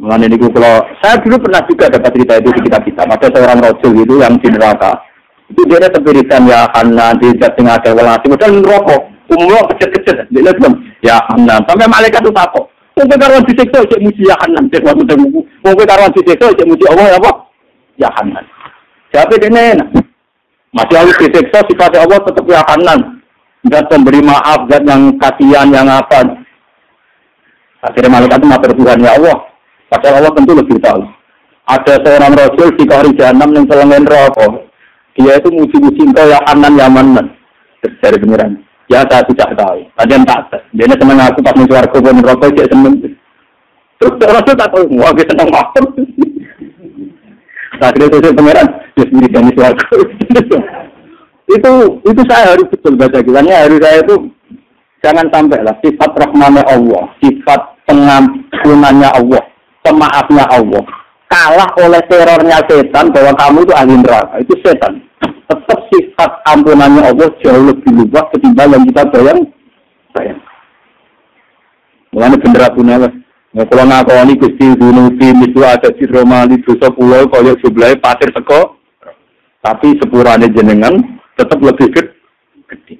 Mengenai itu kalau saya dulu pernah juga dapat cerita itu di kitab-kitab. Ada seorang rojul itu yang di neraka. Itu dia sepiritan ya karena dia tidak ada walasi, padahal merokok. Umur kecil-kecil. Dia bilang, ya Hanan. Sampai malaikat itu takut. Mungkin karuan disiksa, cek muji ya Hanan. Mungkin karuan disiksa, cek muji Allah ya apa? Ya Hanan. Siapa dia enak? Masih harus disiksa, sifatnya Allah tetap ya Hanan. Zat pemberi maaf, zat yang kasihan, yang apa. Akhirnya malaikat itu matur Tuhan ya Allah. Padahal Allah tentu lebih tahu. Ada seorang rasul di kahri jahanam yang selengen rokok. Dia itu muji-muji engkau ya Hanan ya Manan. Dari pengiran. Ya saya tidak tahu. Kalian tak tahu. Dia senang aku pas musuh warga pun rokok dia senang. Terus rasul tak tahu. Wah dia senang apa? Akhirnya itu pengiran. Dia sendiri dan musuh warga. Itu saya harus betul baca kisahnya. Harus saya itu jangan sampai lah sifat rahmannya Allah, sifat pengampunannya Allah, pemaafnya Allah kalah oleh terornya setan bahwa kamu itu ahli neraka. Itu setan. Tetap sifat ampunannya Allah jauh lebih luas ketimbang yang kita bayang. Mulane bener punya lah. Kalau ngakoni Gusti Dunuti itu ada di Roma di dosa pulau kaya jumlahe pasir seko. Tapi sepurane jenengan tetap lebih gede.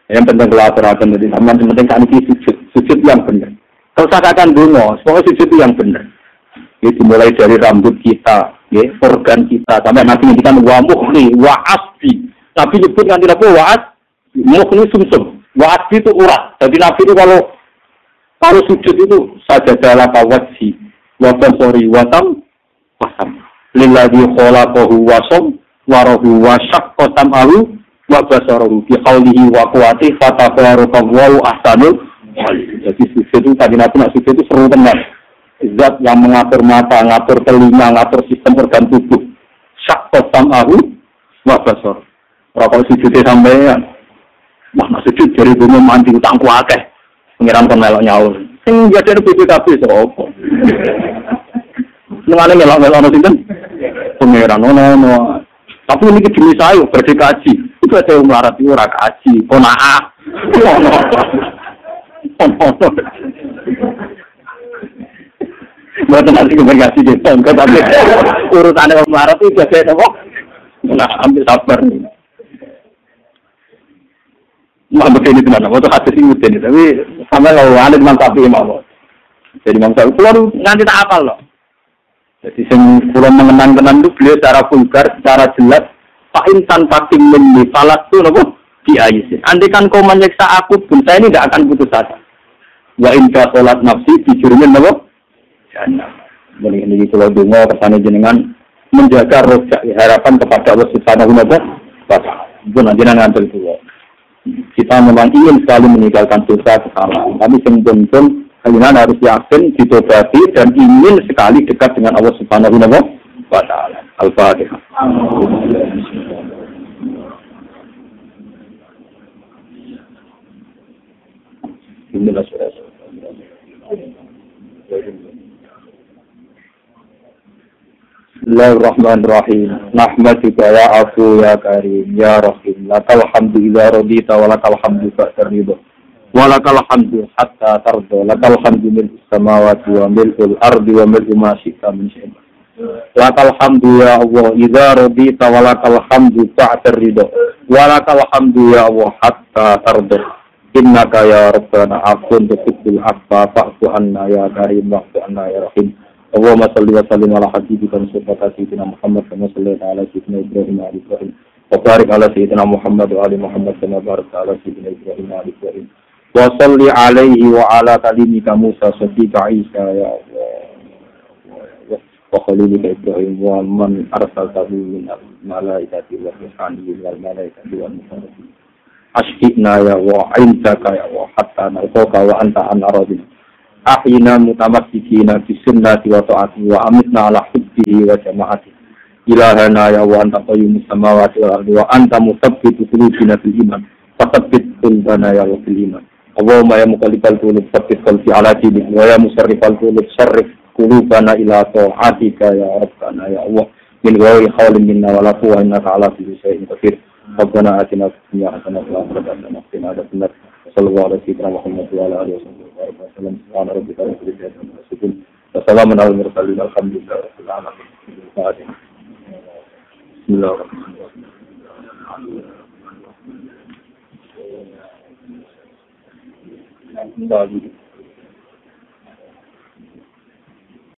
Yang penting kelaparan jadi sama penting kan iki sujud yang benar. Kalau katakan dungo, semua sujud yang benar. Itu mulai dari rambut kita, ya, organ kita sampai nanti kita wa mukhni wa asbi. Nabi nyebut nanti apa wa mukhni sumsum. Wa asbi itu urat. Jadi Nabi itu kalau sujud itu sajadalah wajhi wa basari wa tam pasam. Lillazi khalaqahu wa sam wa rahu wa syaqqa tam'ahu wa basarahu bi qawlihi wa quwwati fatabarakallahu ahsanul khaliqin. Jadi sujud itu tadi Nabi nak sujud itu seru tenan. Zat yang mengatur mata, mengatur telinga, mengatur sistem organ tubuh. Syaqqa tam'ahu wa basar. Ora sujud sampean. Nah, sujud dari gunung mandi utangku akeh. Pengiran kon melok nyaur. Sing jadene BPKB sapa? Nengane melok-melok ono sinten? Pengiran ono. Tapi ini jenis saya berdekaji. Itu ada yang melarat itu ora kaji, konaah. Buat nanti komunikasi gitu, tapi urusan orang melarat itu biasa apa? Nah, ambil sabar. Mau begini teman, waktu hati sih ini, tapi sampai kalau ada memang tapi mau. Jadi memang saya keluar nanti tak apal loh. Jadi kalau mengenang itu beliau secara vulgar, secara jelas. Pak insan pasti menyifalat itu apa? Diayisin. Andai kan kau menyiksa aku pun saya ini tidak akan putus asa. Wa inka sholat nafsi dijurumin apa? Jangan. Ini kalau dengar kesana jenengan menjaga rojak harapan kepada Allah Subhanahu wa Ta'ala. Itu nanti ngantar itu. Kita memang ingin sekali meninggalkan dosa kesalahan. Tapi sebelum kalian harus yakin ditobati dan ingin sekali dekat dengan Allah Subhanahu wa Ta'ala. Al-Fatihah. Bismillahirrahmanirrahim. Nahmaduka ya afu ya karim ya rahim. Lakal hamdu idza radita wa lakal hamdu ba'da ridha. Wa lakal hamdu hatta tarda. Lakal hamdu mil samawati wa mil'ul ardi wa mil'u ma syi'ta min syai'in. Lakal hamdu ya Allah idza radita wa lakal hamdu ba'da ridha. Wa lakal hamdu ya Allah hatta tarda. Innaka ya rabbana afun tuhibbul afwa fa'fu anna ya karim wa'fu anna ya rahim. Allahumma salli wa sallim ala habibika sayyidina Muhammad kama sallaita ala sayyidina Ibrahim wa ala Ibrahim wa barik ala sayyidina Muhammad wa ali Muhammad kama barakta ala sayyidina Ibrahim wa ala Ibrahim wa salli alaihi wa ala kalimika Musa sadiqa Isa ya Allah wa khalilika Ibrahim wa man arsaltahu min al-malaikati wa ruhani wal malaikati wal muqarrabin ashqina ya wa indaka ya wa hatta nalqaka wa anta an aradin ahyina mutamassikina bi sunnati wa ta'ati wa amitna ala hubbihi wa jama'ati ilahana ya wa anta qayyumus samawati wal ardi wa anta musabbitu qulubina bil iman fathabbit qulubana ya rabbil iman Allahumma ya muqallibal qulub tsabbit qalbi ala dinik wa ya musarrifal qulub sarrif qulubana ila ta'atika ya rabbana ya Allah min ghairi hawlin minna wa la quwwata innaka ala kulli shay'in qadir Rabbana atina fid dunya hasanah wa fil akhirati hasanah wa qina adzabannar sallallahu alaihi wa ala alihi wa sallam subhana rabbika rabbil izzati amma yasifun wa salamun alal mursalin alhamdulillahi rabbil alamin bismillahirrahmanirrahim Enggak gitu.